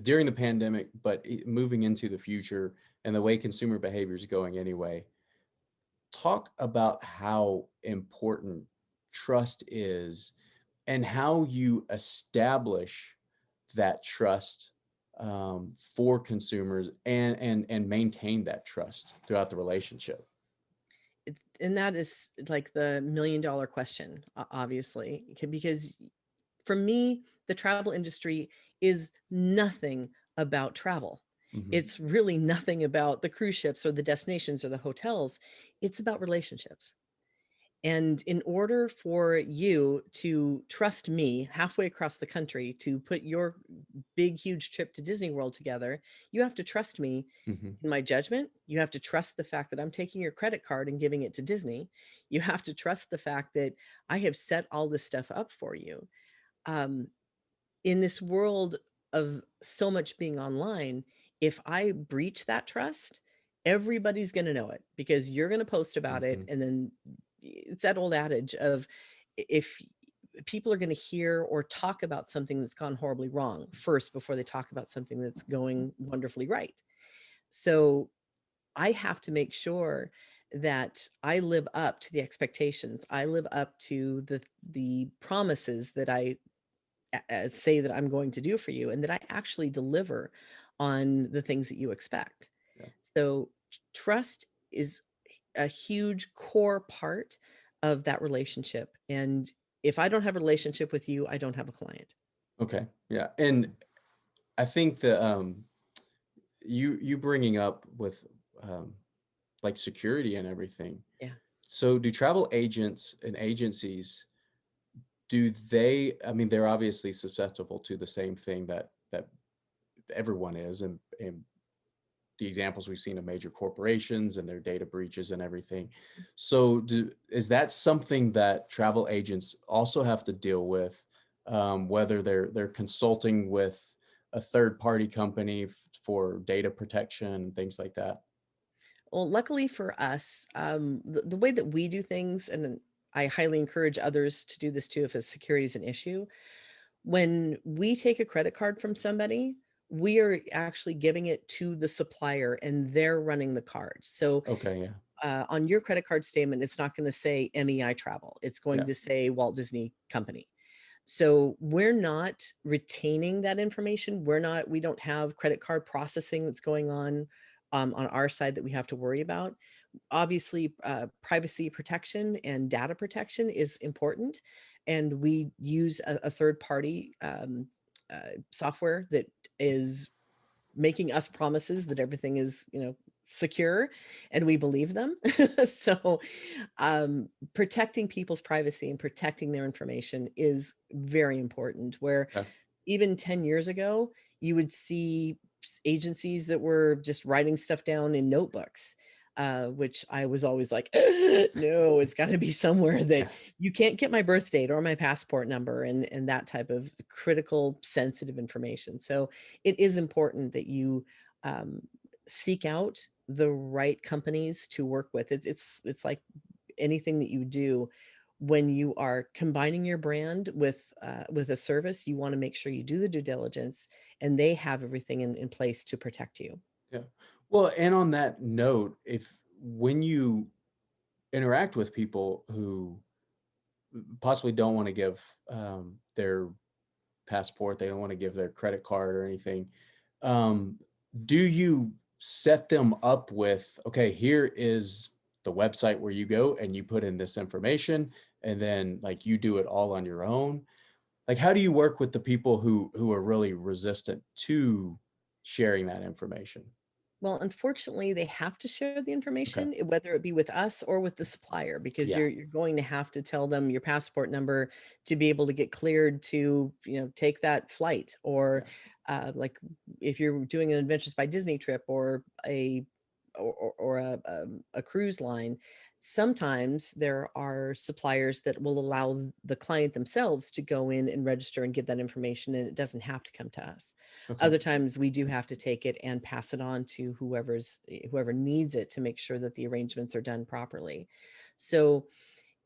during the pandemic, but moving into the future and the way consumer behavior is going anyway. Talk about how important trust is and how you establish that trust for consumers and maintain that trust throughout the relationship. And that is like the $1 million question, obviously, because for me, the travel industry is nothing about travel. Hmm. It's really nothing about the cruise ships or the destinations or the hotels. It's about relationships. And in order for you to trust me halfway across the country to put your big, huge trip to Disney World together, you have to trust me Hmm. in my judgment. You have to trust the fact that I'm taking your credit card and giving it to Disney. You have to trust the fact that I have set all this stuff up for you. Um, in this world of so much being online, if I breach that trust, everybody's going to know it because you're going to post about it. Hmm. And then it's that old adage of if people are going to hear or talk about something that's gone horribly wrong first before they talk about something that's going wonderfully right. So I have to make sure that I live up to the expectations. I live up to the promises that I say that I'm going to do for you and that I actually deliver on the things that you expect. Yeah. So trust is a huge core part of that relationship. And if I don't have a relationship with you, I don't have a client. Okay. Yeah. And I think that you bringing up with um, like security and everything. Yeah. So do travel agents and agencies, do they, I mean, they're obviously susceptible to the same thing that everyone is, and the examples we've seen of major corporations and their data breaches and everything. So is that something that travel agents also have to deal with, whether they're consulting with a third party company for data protection and things like that? Well, luckily for us, the way that we do things, and I highly encourage others to do this too if security is an issue. When we take a credit card from somebody, we are actually giving it to the supplier and they're running the card. So Okay. Yeah. on your credit card statement, it's not going to say MEI Travel. It's going Yeah. to say Walt Disney Company. So we're not retaining that information. We don't have credit card processing that's going on on our side that we have to worry about. Obviously, privacy protection and data protection is important, and we use a third party software that is making us promises that everything is, secure, and we believe them. So, protecting people's privacy and protecting their information is very important. Where Okay. even 10 years ago, you would see agencies that were just writing stuff down in notebooks, which I was always like, no, it's got to be somewhere that Yeah. you can't get my birth date or my passport number and that type of critical, sensitive information. So it is important that you um, seek out the right companies to work with. It's like anything that you do when you are combining your brand with a service. You want to make sure you do the due diligence and they have everything in place to protect you. Yeah. Well, and on that note, if when you interact with people who possibly don't want to give their passport, they don't want to give their credit card or anything, um, do you set them up with, okay, here is the website where you go and you put in this information, and then like you do it all on your own? Like, how do you work with the people who are really resistant to sharing that information? Well, unfortunately, they have to share the Okay. information, whether it be with us or with the supplier, because Yeah. you're going to have to tell them your passport number to be able to get cleared to, take that flight. Or Yeah. like if you're doing an Adventures by Disney trip or a cruise line, sometimes there are suppliers that will allow the client themselves to go in and register and give that information, and it doesn't have to come to us. Okay. Other times we do have to take it and pass it on to whoever needs it to make sure that the arrangements are done properly. So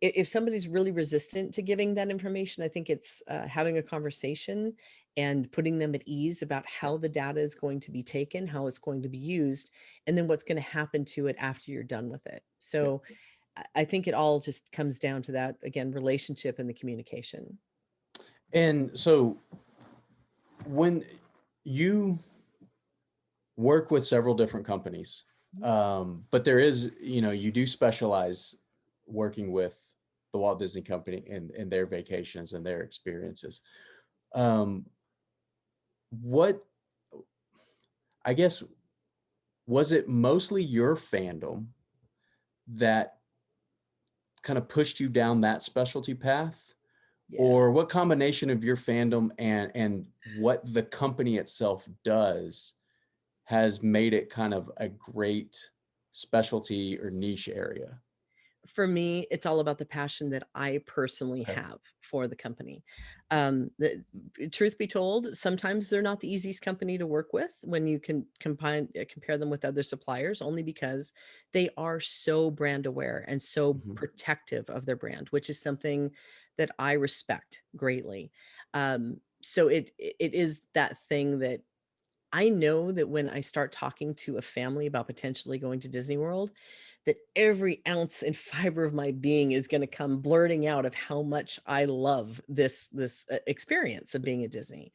if somebody's really resistant to giving that information, I think it's having a conversation and putting them at ease about how the data is going to be taken, how it's going to be used, and then what's going to happen to it after you're done with it. Yeah. So I think it all just comes down to that again, relationship and the communication. And so when you work with several different companies, Mhm. but there is, you do specialize working with the Walt Disney Company and their vacations and their experiences. Um, what, I guess, was it mostly your fandom that kind of pushed you down that specialty path? Yeah. Or what combination of your fandom and what the company itself does has made it kind of a great specialty or niche area? For me, it's all about the passion that I personally Okay. have for the company. Truth be told, sometimes they're not the easiest company to work with when you can compare them with other suppliers, only because they are so brand aware and so Mhm. protective of their brand, which is something that I respect greatly. So it is that thing that I know that when I start talking to a family about potentially going to Disney World, that every ounce and fiber of my being is going to come blurting out of how much I love this experience of being at Disney.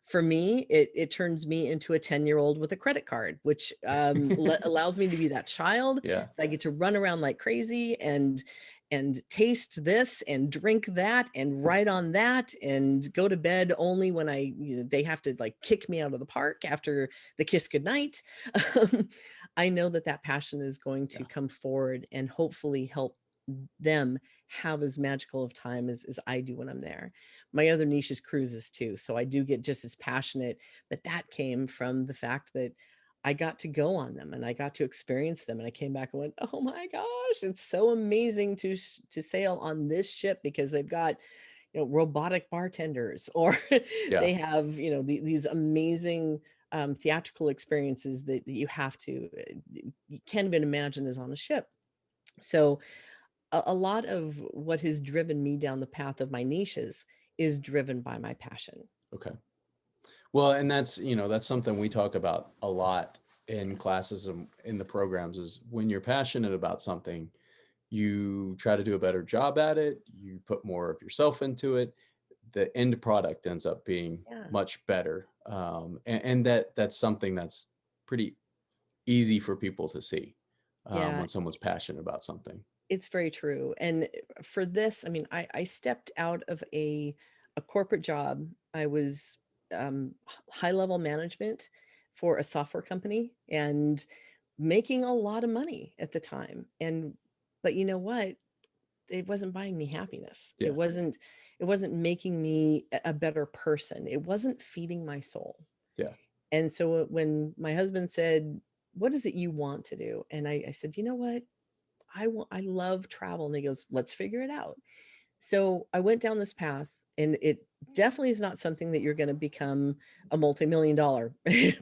For me, it turns me into a 10-year-old with a credit card, which allows me to be that child. Yeah. I get to run around like crazy and taste this and drink that and write on that and go to bed only when they have to like kick me out of the park after the kiss goodnight. Um, I know that that passion is going to Yeah. come forward and hopefully help them have as magical of time as I do when I'm there. My other niche is cruises too, so I do get just as passionate, but that came from the fact that I got to go on them and I got to experience them, and I came back and went, "Oh my gosh, it's so amazing to sail on this ship because they've got, robotic bartenders or Yeah. they have, these amazing theatrical experiences that you have to you can't even imagine is on a ship." So a lot of what has driven me down the path of my niches is driven by my passion. Okay. Well, and that's something we talk about a lot in classes and in the programs is when you're passionate about something, you try to do a better job at it, you put more of yourself into it, the end product ends up being Yeah. much better. And that's something that's pretty easy for people to see Yeah, when someone's passionate about something. it's very true. And for this, I mean, I stepped out of a corporate job. I was high level management for a software company and making a lot of money at the time. And but you know what? It wasn't buying me happiness. Yeah. It wasn't making me a better person. It wasn't feeding my soul. Yeah. And so when my husband said, "What is it you want to do?" And I said, "You know what? I love travel." And he goes, "Let's figure it out." So I went down this path, and it definitely is not something that you're going to become a multi-million dollar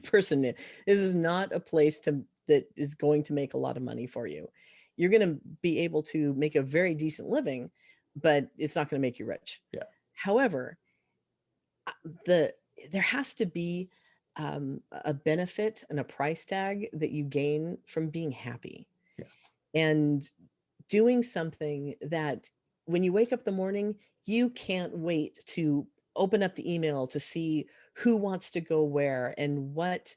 person in. This is not a place to that is going to make a lot of money for you. You're going to be able to make a very decent living, but it's not going to make you rich. Yeah. However, the there has to be a benefit and a price tag that you gain from being happy Yeah. and doing something that when you wake up the morning, you can't wait to open up the email to see who wants to go where and what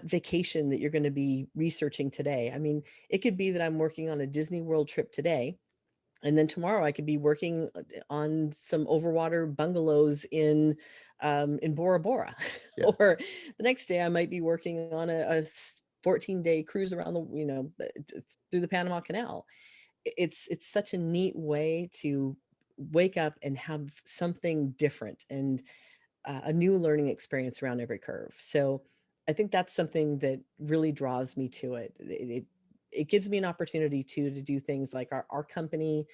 vacation that you're going to be researching today. I mean, it could be that I'm working on a Disney World trip today, and then tomorrow I could be working on some overwater bungalows in Bora Bora, Yeah. or the next day I might be working on a 14-day cruise around the through the Panama Canal. It's such a neat way to wake up and have something different and a new learning experience around every curve. So I think that's something that really draws me to it. It gives me an opportunity to do things like our company.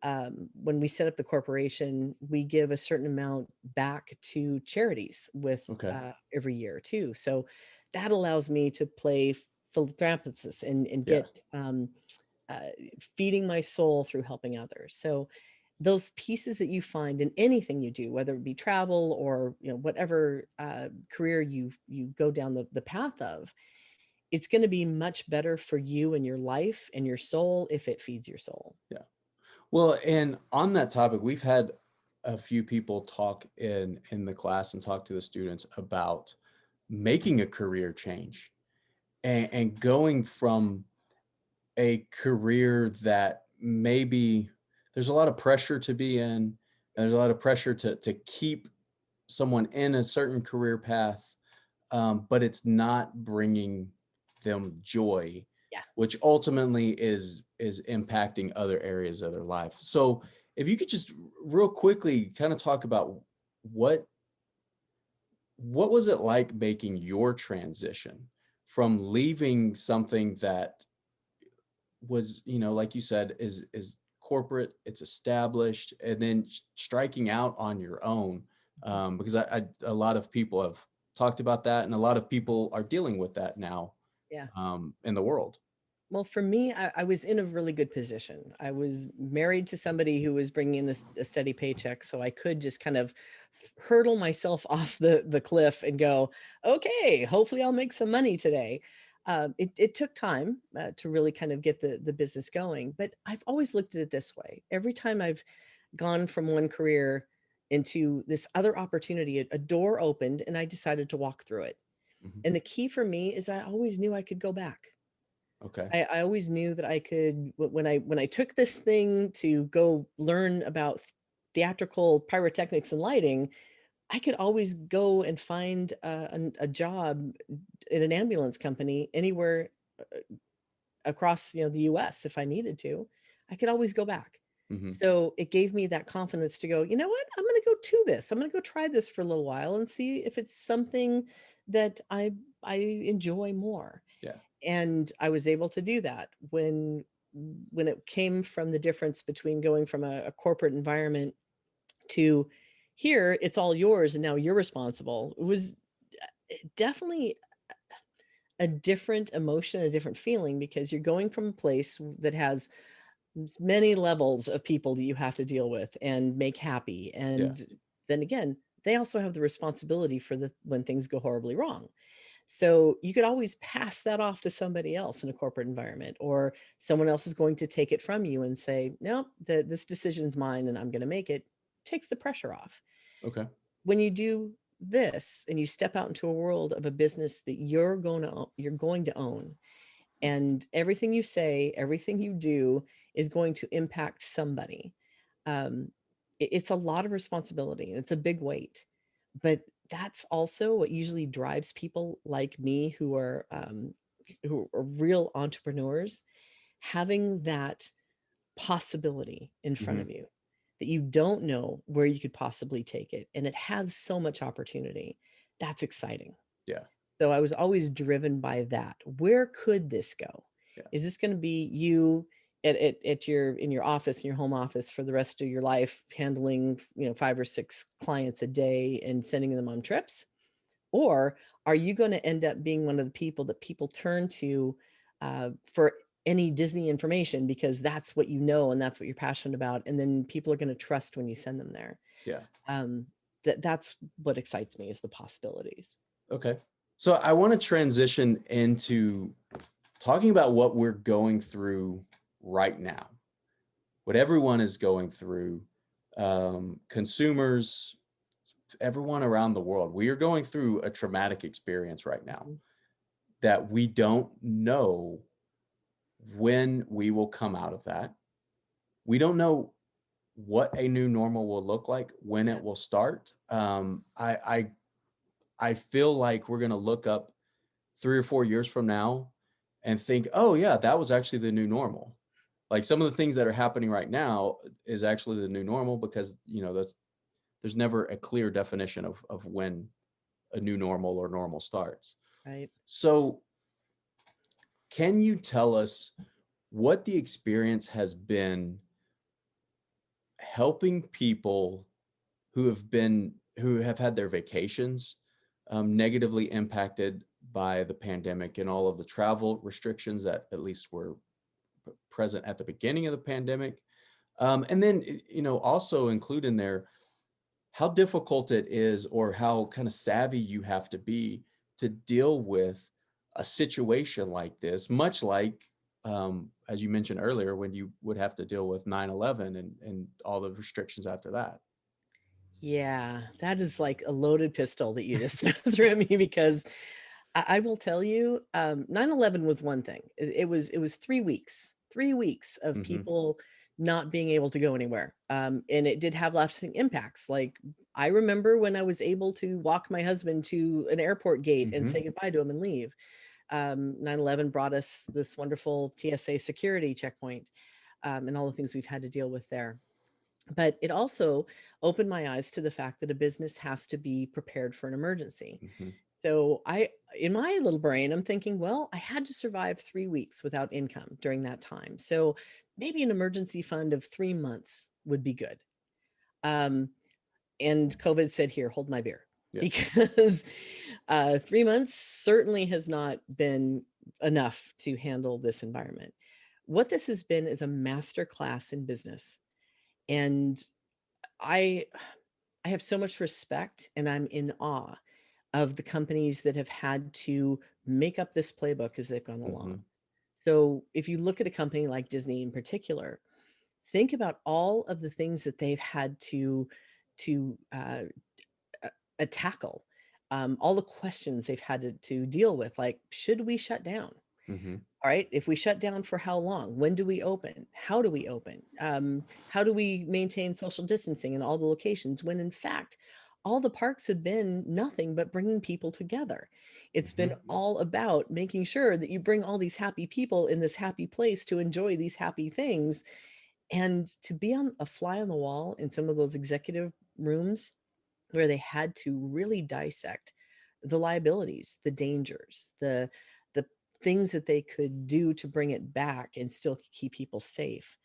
When we set up the corporation, we give a certain amount back to charities with Okay. every year too. So that allows me to play philanthropist and Yeah. get uh, feeding my soul through helping others. So those pieces that you find in anything you do, whether it be travel or whatever career you go down the path of, it's going to be much better for you and your life and your soul if it feeds your soul. Yeah. Well, and on that topic, we've had a few people talk in the class and talk to the students about making a career change and going from a career that maybe there's a lot of pressure to be in. There's a lot of pressure to keep someone in a certain career path, but it's not bringing them joy, Yeah. which ultimately is impacting other areas of their life. So if you could just real quickly kind of talk about what what was it like making your transition from leaving something that was, like you said, is corporate, it's established, and then striking out on your own. Because a lot of people have talked about that, and a lot of people are dealing with that now Yeah. in the world. Well, for me, I was in a really good position. I was married to somebody who was bringing in a steady paycheck, so I could just kind of hurdle myself off the cliff and go, okay, hopefully I'll make some money today. It took time to really kind of get the business going, but I've always looked at it this way. Every time I've gone from one career into this other opportunity, a door opened, and I decided to walk through it. Mhm. And the key for me is I always knew I could go back. Okay. I always knew that I could when I took this thing to go learn about theatrical pyrotechnics and lighting, I could always go and find a job in an ambulance company anywhere across the US if I needed to. I could always go back. Hmm. So it gave me that confidence to go, you know what? I'm going to go to this. I'm going to go try this for a little while and see if it's something that I enjoy more. Yeah. And I was able to do that when it came from the difference between going from a corporate environment to here, it's all yours and now you're responsible. It was definitely a different emotion, a different feeling because you're going from a place that has many levels of people that you have to deal with and make happy. Yeah. And then again, they also have the responsibility for the when things go horribly wrong. So you could always pass that off to somebody else in a corporate environment, or someone else is going to take it from you and say, no, this decision's mine and I'm going to make it. Takes the pressure off. Okay. When you do this and you step out into a world of a business that you're going to own, and everything you say, everything you do is going to impact somebody. Um, it's a lot of responsibility and it's a big weight, but that's also what usually drives people like me who are real entrepreneurs, having that possibility in front Hmm. of you that you don't know where you could possibly take it. And it has so much opportunity. That's exciting. Yeah. So I was always driven by that. Where could this go? Yeah. Is this going to be you at your in your office, in your home office for the rest of your life, handling, 5 or 6 clients a day and sending them on trips? Or are you going to end up being one of the people that people turn to for any Disney information because that's what you know and that's what you're passionate about, and then people are going to trust when you send them there? Yeah. Um, that's what excites me, is the possibilities. Okay. So I want to transition into talking about what we're going through right now, what everyone is going through, consumers, everyone around the world. We are going through a traumatic experience right now Mhm. that we don't know when we will come out of that. We don't know what a new normal will look like, when Yeah, it will start. I feel like we're going to look up 3 or 4 years from now and think, oh yeah, that was actually the new normal. Like some of the things that are happening right now is actually the new normal because there's never a clear definition of when a new normal or normal starts. right. So can you tell us what the experience has been helping people who have had their vacations negatively impacted by the pandemic and all of the travel restrictions that at least were present at the beginning of the pandemic. And then, also include in there how difficult it is or how kind of savvy you have to be to deal with a situation like this, much like, as you mentioned earlier, when you would have to deal with 9/11 and all the restrictions after that. Yeah, that is like a loaded pistol that you just threw at me, because I will tell you, 9/11 was one thing. It was 3 weeks, 3 weeks of Hmm. people not being able to go anywhere, and it did have lasting impacts. Like, I remember when I was able to walk my husband to an airport gate and Hmm. say goodbye to him and leave. 9/11 brought us this wonderful TSA security checkpoint, and all the things we've had to deal with there. But it also opened my eyes to the fact that a business has to be prepared for an emergency. Hmm. So in my little brain, I'm thinking, well, I had to survive 3 weeks without income during that time. So maybe an emergency fund of 3 months would be good. Um, and COVID said, here, hold my beer, Yeah. because 3 months certainly has not been enough to handle this environment. What this has been is a master class in business. And I I have so much respect and I'm in awe of the companies that have had to make up this playbook as they've gone Hmm. along. So if you look at a company like Disney in particular, think about all of the things that they've had to tackle, all the questions they've had to deal with. Like, should we shut down? Hmm. All right. If we shut down, for how long? When do we open? How do we open? How do we maintain social distancing in all the locations when, in fact, all the parks have been nothing but bringing people together? It's been Hmm. all about making sure that you bring all these happy people in this happy place to enjoy these happy things. And to be on a fly on the wall in some of those executive rooms where they had to really dissect the liabilities, the dangers, the things that they could do to bring it back and still keep people safe.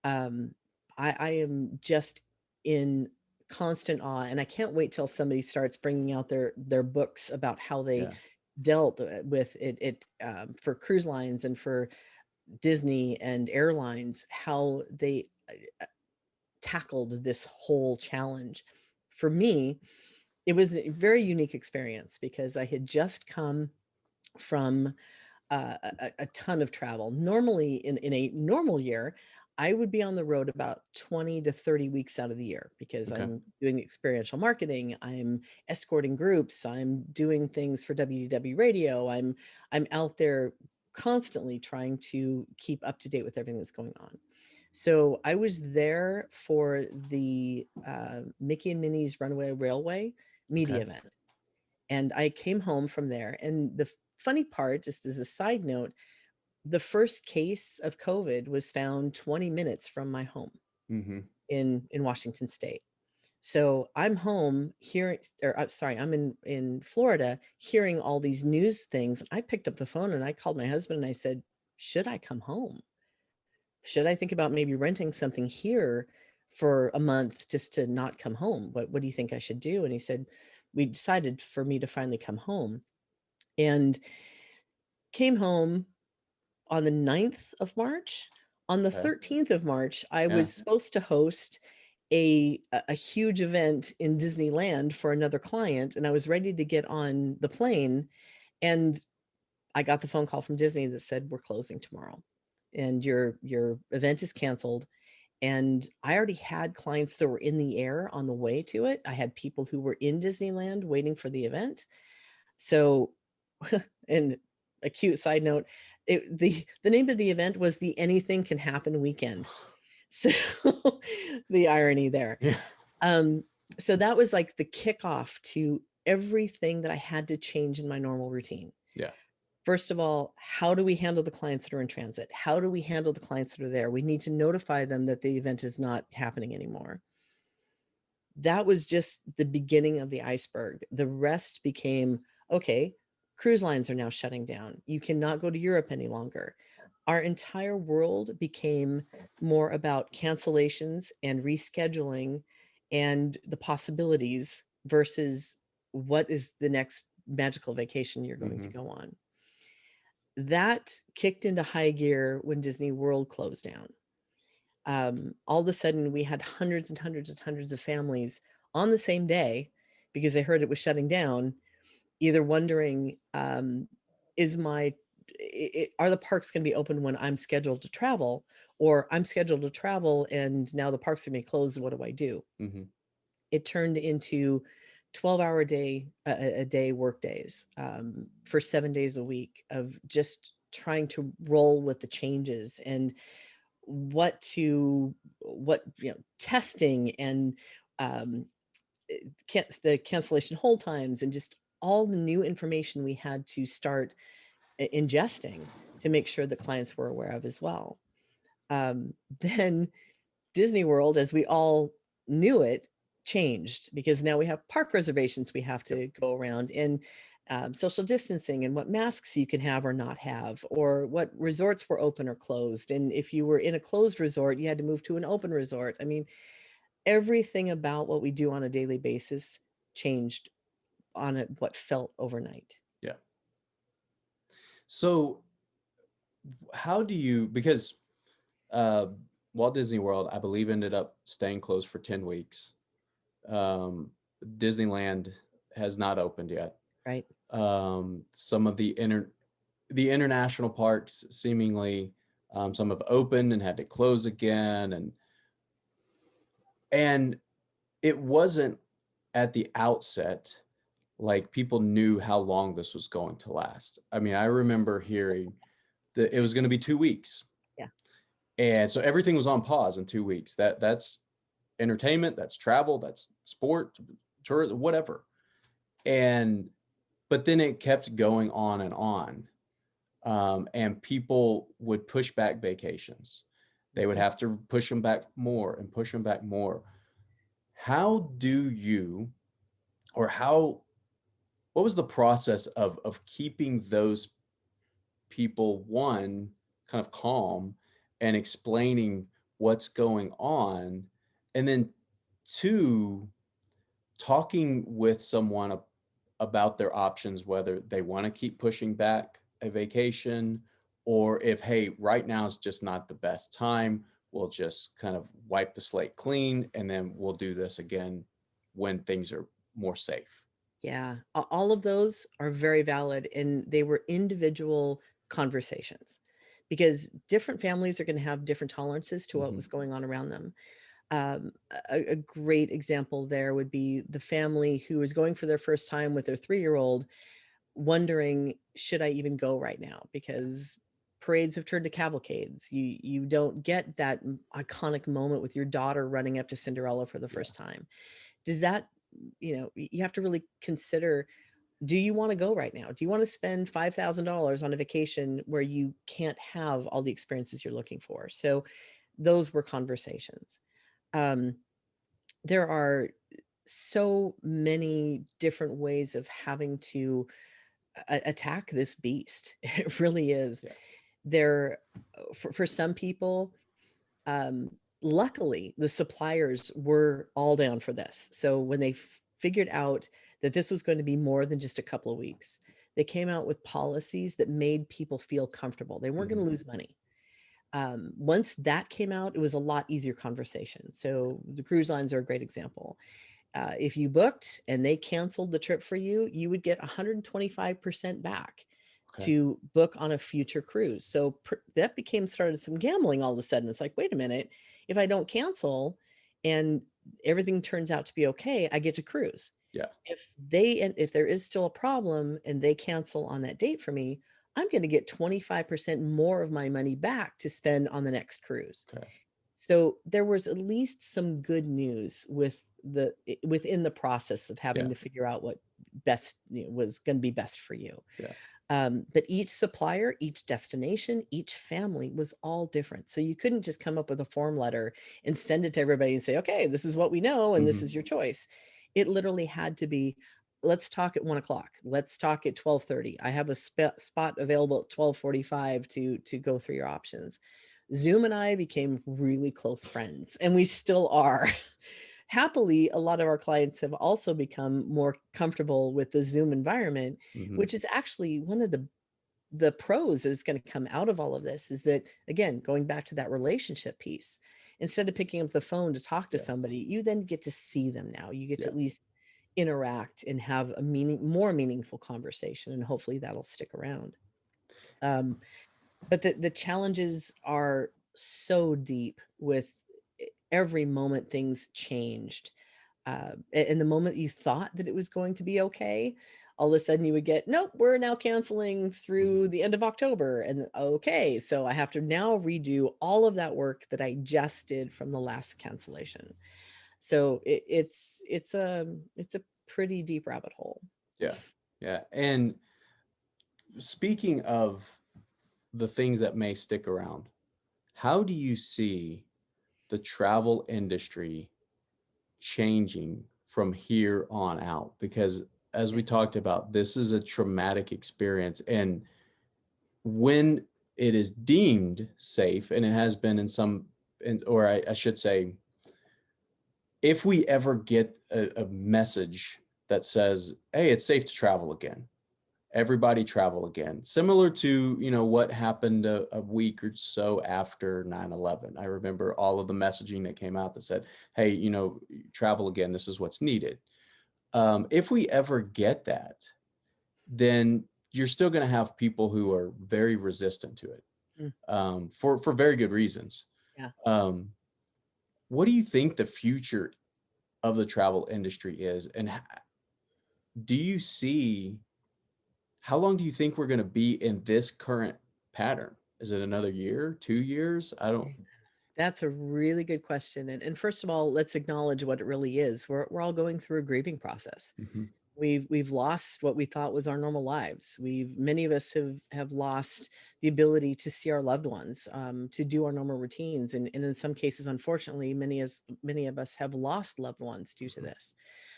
Um, I am just in constant awe, and I can't wait till somebody starts bringing out their books about how they Yeah. dealt with it, for cruise lines and for Disney and airlines, how they tackled this whole challenge. For me, it was a very unique experience because I had just come from a ton of travel. Normally, in a normal year, I would be on the road about 20 to 30 weeks out of the year because Okay. I'm doing experiential marketing, I'm escorting groups, I'm doing things for WDW radio, I'm out there constantly trying to keep up to date with everything that's going on. So I was there for the Mickey and Minnie's Runaway Railway media Okay. event. And I came home from there. And the funny part, just as a side note, the first case of COVID was found 20 minutes from my home Mm-hmm. in Washington State. So I'm home here, or I'm sorry, I'm in Florida hearing all these news things. I picked up the phone and I called my husband and I said, should I come home? Should I think about maybe renting something here for a month just to not come home? What do you think I should do? And he said, we decided for me to finally come home and came home on the 9th of March. On the Okay. 13th of March, I Yeah. was supposed to host a huge event in Disneyland for another client, and I was ready to get on the plane, and I got the phone call from Disney that said, "We're closing tomorrow, and your event is canceled." And I already had clients that were in the air on the way to it. I had people who were in Disneyland waiting for the event. So, and a cute side note, the name of the event was the Anything Can Happen Weekend. So the irony there. Yeah. Um, so that was like the kickoff to everything that I had to change in my normal routine. Yeah. First of all, how do we handle the clients that are in transit? How do we handle the clients that are there? We need to notify them that the event is not happening anymore. That was just the beginning of the iceberg. The rest became, okay, cruise lines are now shutting down. You cannot go to Europe any longer. Our entire world became more about cancellations and rescheduling and the possibilities versus what is the next magical vacation you're going to Mm-hmm. go on. That kicked into high gear when Disney World closed down. All of a sudden, we had hundreds and hundreds and hundreds of families on the same day because they heard it was shutting down, either wondering, is my are the parks going to be open when I'm scheduled to travel, or I'm scheduled to travel and now the parks are going to be closed. What do I do? Mm-hmm. It turned into 12-hour a day work days for 7 days a week of just trying to roll with the changes and what testing and um, the cancellation hold times and just all the new information we had to start ingesting to make sure that clients were aware of as well. Then Disney World, as we all knew it, changed because now we have park reservations we have Yep. to go around and social distancing and what masks you can have or not have, or what resorts were open or closed. And if you were in a closed resort, you had to move to an open resort. I mean, everything about what we do on a daily basis changed on what felt overnight. Yeah. So how do you, because uh, Walt Disney World, I believe, ended up staying closed for 10 weeks. Um, Disneyland has not opened yet. Right. Some of the international parks seemingly, some have opened and had to close again, and it wasn't at the outset like people knew how long this was going to last. I mean, I remember hearing that it was going to be 2 weeks, Yeah. and so everything was on pause in 2 weeks. That's entertainment, that's travel, that's sport, tourism, whatever. And but then it kept going on and on. And people would push back vacations. They would have to push them back more and push them back more. How do you, or how, what was the process of keeping those people, one, kind of calm and explaining what's going on, and then two, talking with someone about their options, whether they want to keep pushing back a vacation, or if, hey, right now is just not the best time, we'll just kind of wipe the slate clean and then we'll do this again when things are more safe. Yeah, all of those are very valid, and they were individual conversations because different families are going to have different tolerances to what Hmm. was going on around them. A great example there would be the family who was going for their first time with their 3-year-old, wondering, should I even go right now? Because parades have turned to cavalcades. You don't get that iconic moment with your daughter running up to Cinderella for the Yeah. first time. Does that, you have to really consider, do you want to go right now? Do you want to spend $5,000 on a vacation where you can't have all the experiences you're looking for? So those were conversations. Um, there are so many different ways of having to attack this beast. It really is. Yeah. There, for some people, luckily, the suppliers were all down for this. So when they figured out that this was going to be more than just a couple of weeks, they came out with policies that made people feel comfortable. They weren't Hmm. going to lose money. Once that came out, it was a lot easier conversation. So the cruise lines are a great example. If you booked and they canceled the trip for you, you would get 125% back Okay. to book on a future cruise. So that became started some gambling all of a sudden. It's like, wait a minute, if I don't cancel and everything turns out to be okay, I get to cruise. Yeah. If there is still a problem and they cancel on that date for me, I'm going to get 25% more of my money back to spend on the next cruise. Okay. So there was at least some good news within the process of having Yeah. to figure out what best, was going to be best for you. Yeah. But each supplier, each destination, each family was all different. So you couldn't just come up with a form letter and send it to everybody and say, okay, this is what we know and this Hmm. is your choice. It literally had to be, let's talk at 1 o'clock. Let's talk at 12:30. I have a spot available at 12:45 to go through your options. Zoom and I became really close friends, and we still are. Happily, a lot of our clients have also become more comfortable with the Zoom environment, Hmm. which is actually one of the pros that is going to come out of all of this, is that, again, going back to that relationship piece, instead of picking up the phone to talk to Yeah. somebody, you then get to see them now. You get to Yeah. at least interact and have a more meaningful conversation, and hopefully that'll stick around. Um, but the challenges are so deep with every moment things changed. And the moment you thought that it was going to be okay, all of a sudden you would get, nope, we're now canceling through Hmm. the end of October. And okay, so I have to now redo all of that work that I just did from the last cancellation. So it's a pretty deep rabbit hole. Yeah. Yeah. And speaking of the things that may stick around, how do you see the travel industry changing from here on out? Because as we talked about, this is a traumatic experience. And when it is deemed safe, and it has been in some, or I should say, if we ever get a message that says, hey, it's safe to travel again, everybody travel again, similar to what happened a week or so after 9/11. I remember all of the messaging that came out that said, hey, travel again, this is what's needed. If we ever get that, then you're still going to have people who are very resistant to it, Mm, for very good reasons. yeah. um, what do you think the future of the travel industry is, and do you see, how long do you think we're going to be in this current pattern? Is it another year, 2 years? I don't. That's a really good question. And first of all, let's acknowledge what it really is. We're all going through a grieving process. Mhm. We've lost what we thought was our normal lives. Many of us have lost the ability to see our loved ones, to do our normal routines, and in some cases, unfortunately, many of us have lost loved ones due to Mhm. this.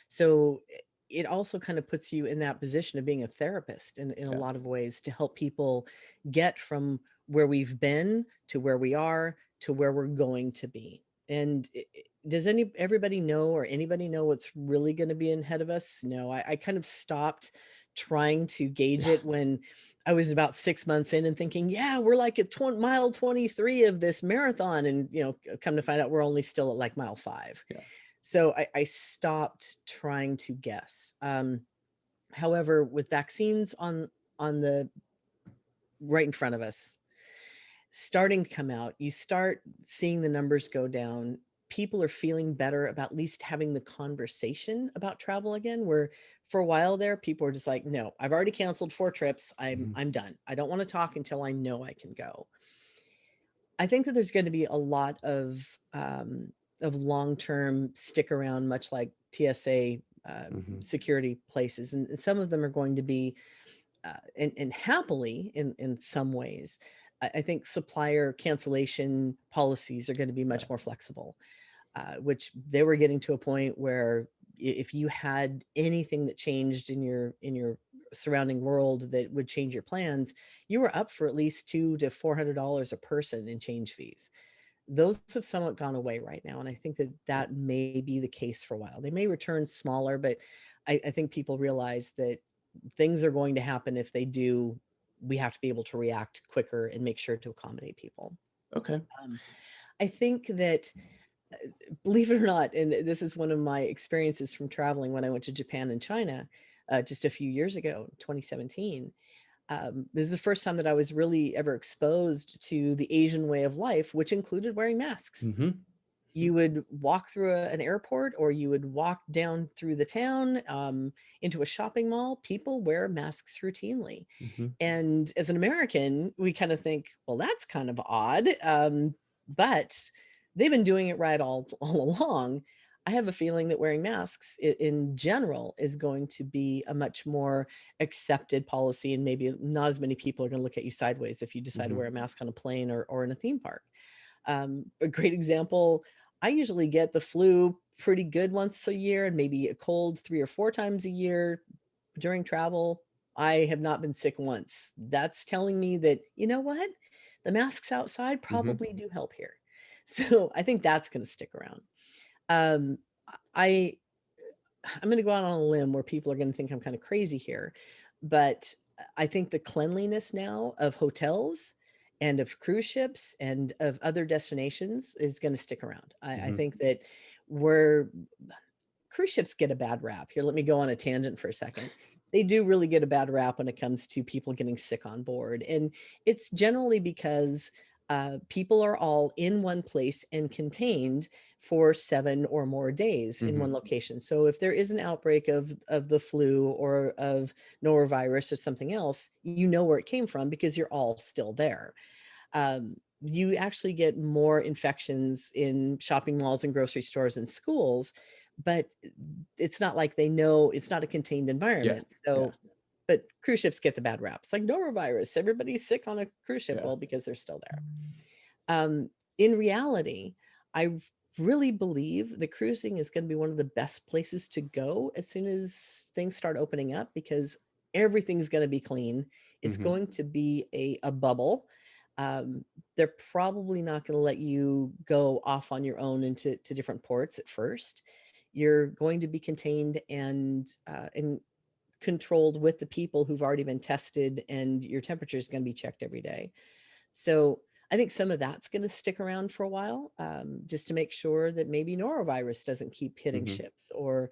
So it also kind of puts you in that position of being a therapist in a Yeah. lot of ways, to help people get from where we've been to where we are to where we're going to be. And does everybody know, or anybody know what's really going to be ahead of us? No, I kind of stopped trying to gauge Yeah. it when I was about 6 months in and thinking, yeah, we're like at mile 23 of this marathon. And, come to find out we're only still at like mile 5. Yeah. So I stopped trying to guess. However, with vaccines on the right in front of us, starting to come out. You start seeing the numbers go down. People are feeling better about at least having the conversation about travel again, where for a while there, people were just like, no, I've already canceled 4 trips. Mhm. I'm done. I don't want to talk until I know I can go. I think that there's going to be a lot of long-term stick around, much like TSA Mhm. security places, and some of them are going to be and happily in some ways. I think supplier cancellation policies are going to be Yeah. much more flexible, which they were getting to a point where if you had anything that changed in your surrounding world that would change your plans, you were up for at least $200 to $400 a person in change fees. Those have somewhat gone away right now, and I think that that may be the case for a while. They may return smaller, but I think people realize that things are going to happen. If they do, we have to be able to react quicker and make sure to accommodate people. Okay. Um, I think that, believe it or not, and this is one of my experiences from traveling when I went to Japan and China just a few years ago, 2017. This is the first time that I was really ever exposed to the Asian way of life, which included wearing masks. Mhm. You would walk through an airport, or you would walk down through the town into a shopping mall. People wear masks routinely. Mhm. And as an American, we kind of think, well, that's kind of odd. But they've been doing it right all along. I have a feeling that wearing masks in general is going to be a much more accepted policy, and maybe not as many people are going to look at you sideways if you decide to Mhm. wear a mask on a plane or in a theme park. A great example, I usually get the flu pretty good once a year and maybe a cold 3 or 4 times a year during travel. I have not been sick once. That's telling me that, you know what? The masks outside Mhm. probably do help here. So I think that's going to stick around. Um, I I'm going to go out on a limb where people are going to think I'm kind of crazy here, but I think the cleanliness now of hotels and of cruise ships and of other destinations is going to stick around. I Mhm. think that we're cruise ships get a bad rap. Here, let me go on a tangent for a second. They do really get a bad rap when it comes to people getting sick on board. And it's generally because people are all in one place and contained for 7 or more days in one Mhm. location. So if there is an outbreak of the flu or of norovirus or something else, you know where it came from because you're all still there. You actually get more infections in shopping malls and grocery stores and schools, but it's not like they know it's not a contained Yeah. environment. Yeah. So, but cruise ships get the bad rap. It's like norovirus. Everybody's sick on a cruise ship. Yeah. Well, because they're still there. In reality, I really believe that cruising is going to be one of the best places to go as soon as things start opening up because everything's going to be clean. It's Mhm. going to be a bubble. Um, they're probably not going to let you go off on your own into different ports at first. You're going to be contained and controlled with the people who've already been tested, and your temperature is going to be checked every day. So I think some of that's going to stick around for a while, just to make sure that maybe norovirus doesn't keep hitting Mhm. ships or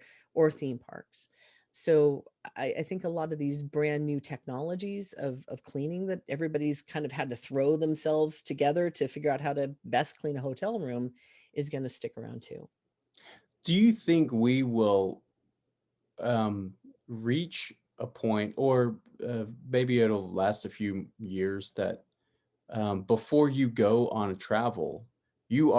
theme parks. So I think a lot of these brand new technologies of cleaning that everybody's kind of had to throw themselves together to figure out how to best clean a hotel room is going to stick around too. Do you think we will um, reach a point, or maybe it'll last a few years, that before you go on a travel, you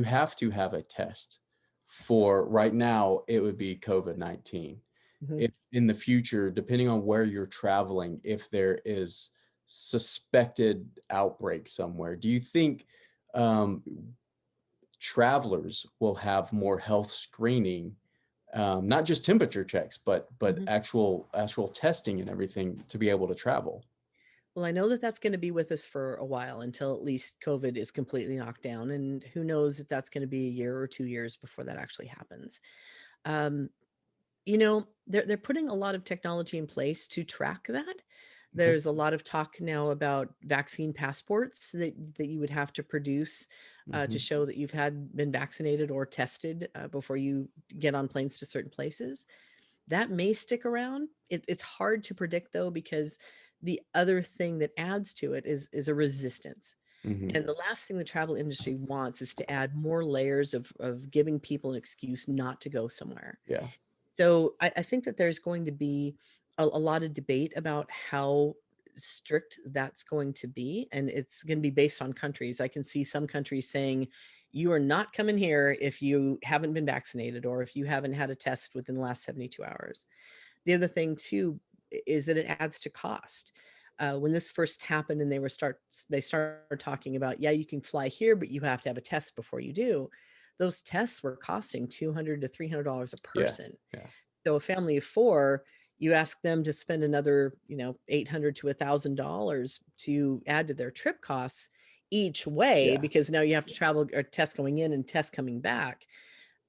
have to have a test for, right now, it would be COVID-19. Mhm. If in the future, depending on where you're traveling, if there is suspected outbreak somewhere, do you think um, travelers will have more health screening, not just temperature checks, but Mhm. actual testing and everything to be able to travel? Well, I know that that's going to be with us for a while until at least COVID is completely knocked down, and who knows if that's going to be a year or 2 years before that actually happens. Um, they're putting a lot of technology in place to track that. Okay. There's a lot of talk now about vaccine passports that you would have to produce to Hmm. show that you've been vaccinated or tested before you get on planes to certain places. That may stick around. It's hard to predict though, because the other thing that adds to it is a resistance. Hmm. And the last thing the travel industry wants is to add more layers of giving people an excuse not to go somewhere. Yeah. So I think that there's going to be a lot of debate about how strict that's going to be. And it's going to be based on countries. I can see some countries saying, you are not coming here if you haven't been vaccinated or if you haven't had a test within the last 72 hours. The other thing too is that it adds to cost. When this first happened and they started talking about, yeah, you can fly here, but you have to have a test before you do. Those tests were costing $200 to $300 a Yeah. person. Yeah. So a family of four, you ask them to spend another, $800 to $1,000 to add to their trip costs each way, Yeah. because now you have to travel or test going in and test coming back.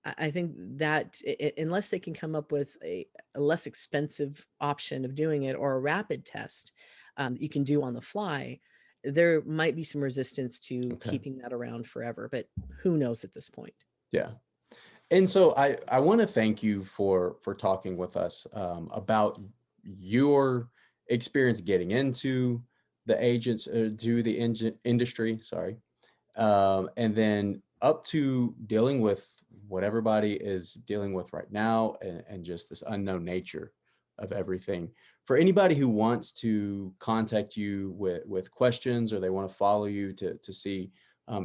I think that unless they can come up with a less expensive option of doing it, or a rapid test that you can do on the fly, there might be some resistance to Okay. keeping that around forever. But who knows at this point? Yeah. And so I want to thank you for talking with us about your experience getting into the agents to the industry. Sorry, and then up to dealing with what everybody is dealing with right now, and just this unknown nature of everything. For anybody who wants to contact you with questions, or they want to follow you to see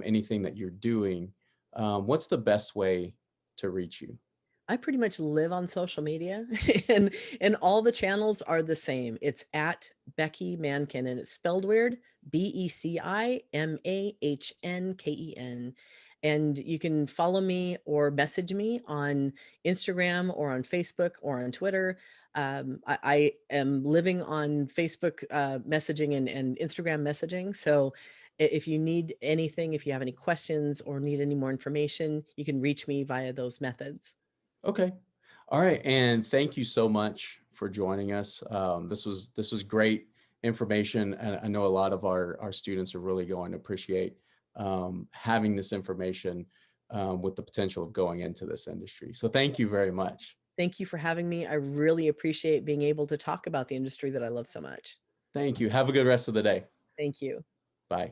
anything that you're doing, what's the best way to reach you? I pretty much live on social media, and all the channels are the same. It's at Beci Mahnken, and it's spelled weird, BeciMahnken. And you can follow me or message me on Instagram or on Facebook or on Twitter. I am living on Facebook messaging and Instagram messaging. So if you need anything, if you have any questions or need any more information, you can reach me via those methods. Okay. All right. And thank you so much for joining us. This was great information. And I know a lot of our students are really going to appreciate having this information with the potential of going into this industry. So thank you very much. Thank you for having me. I really appreciate being able to talk about the industry that I love so much. Thank you. Have a good rest of the day. Thank you. Bye.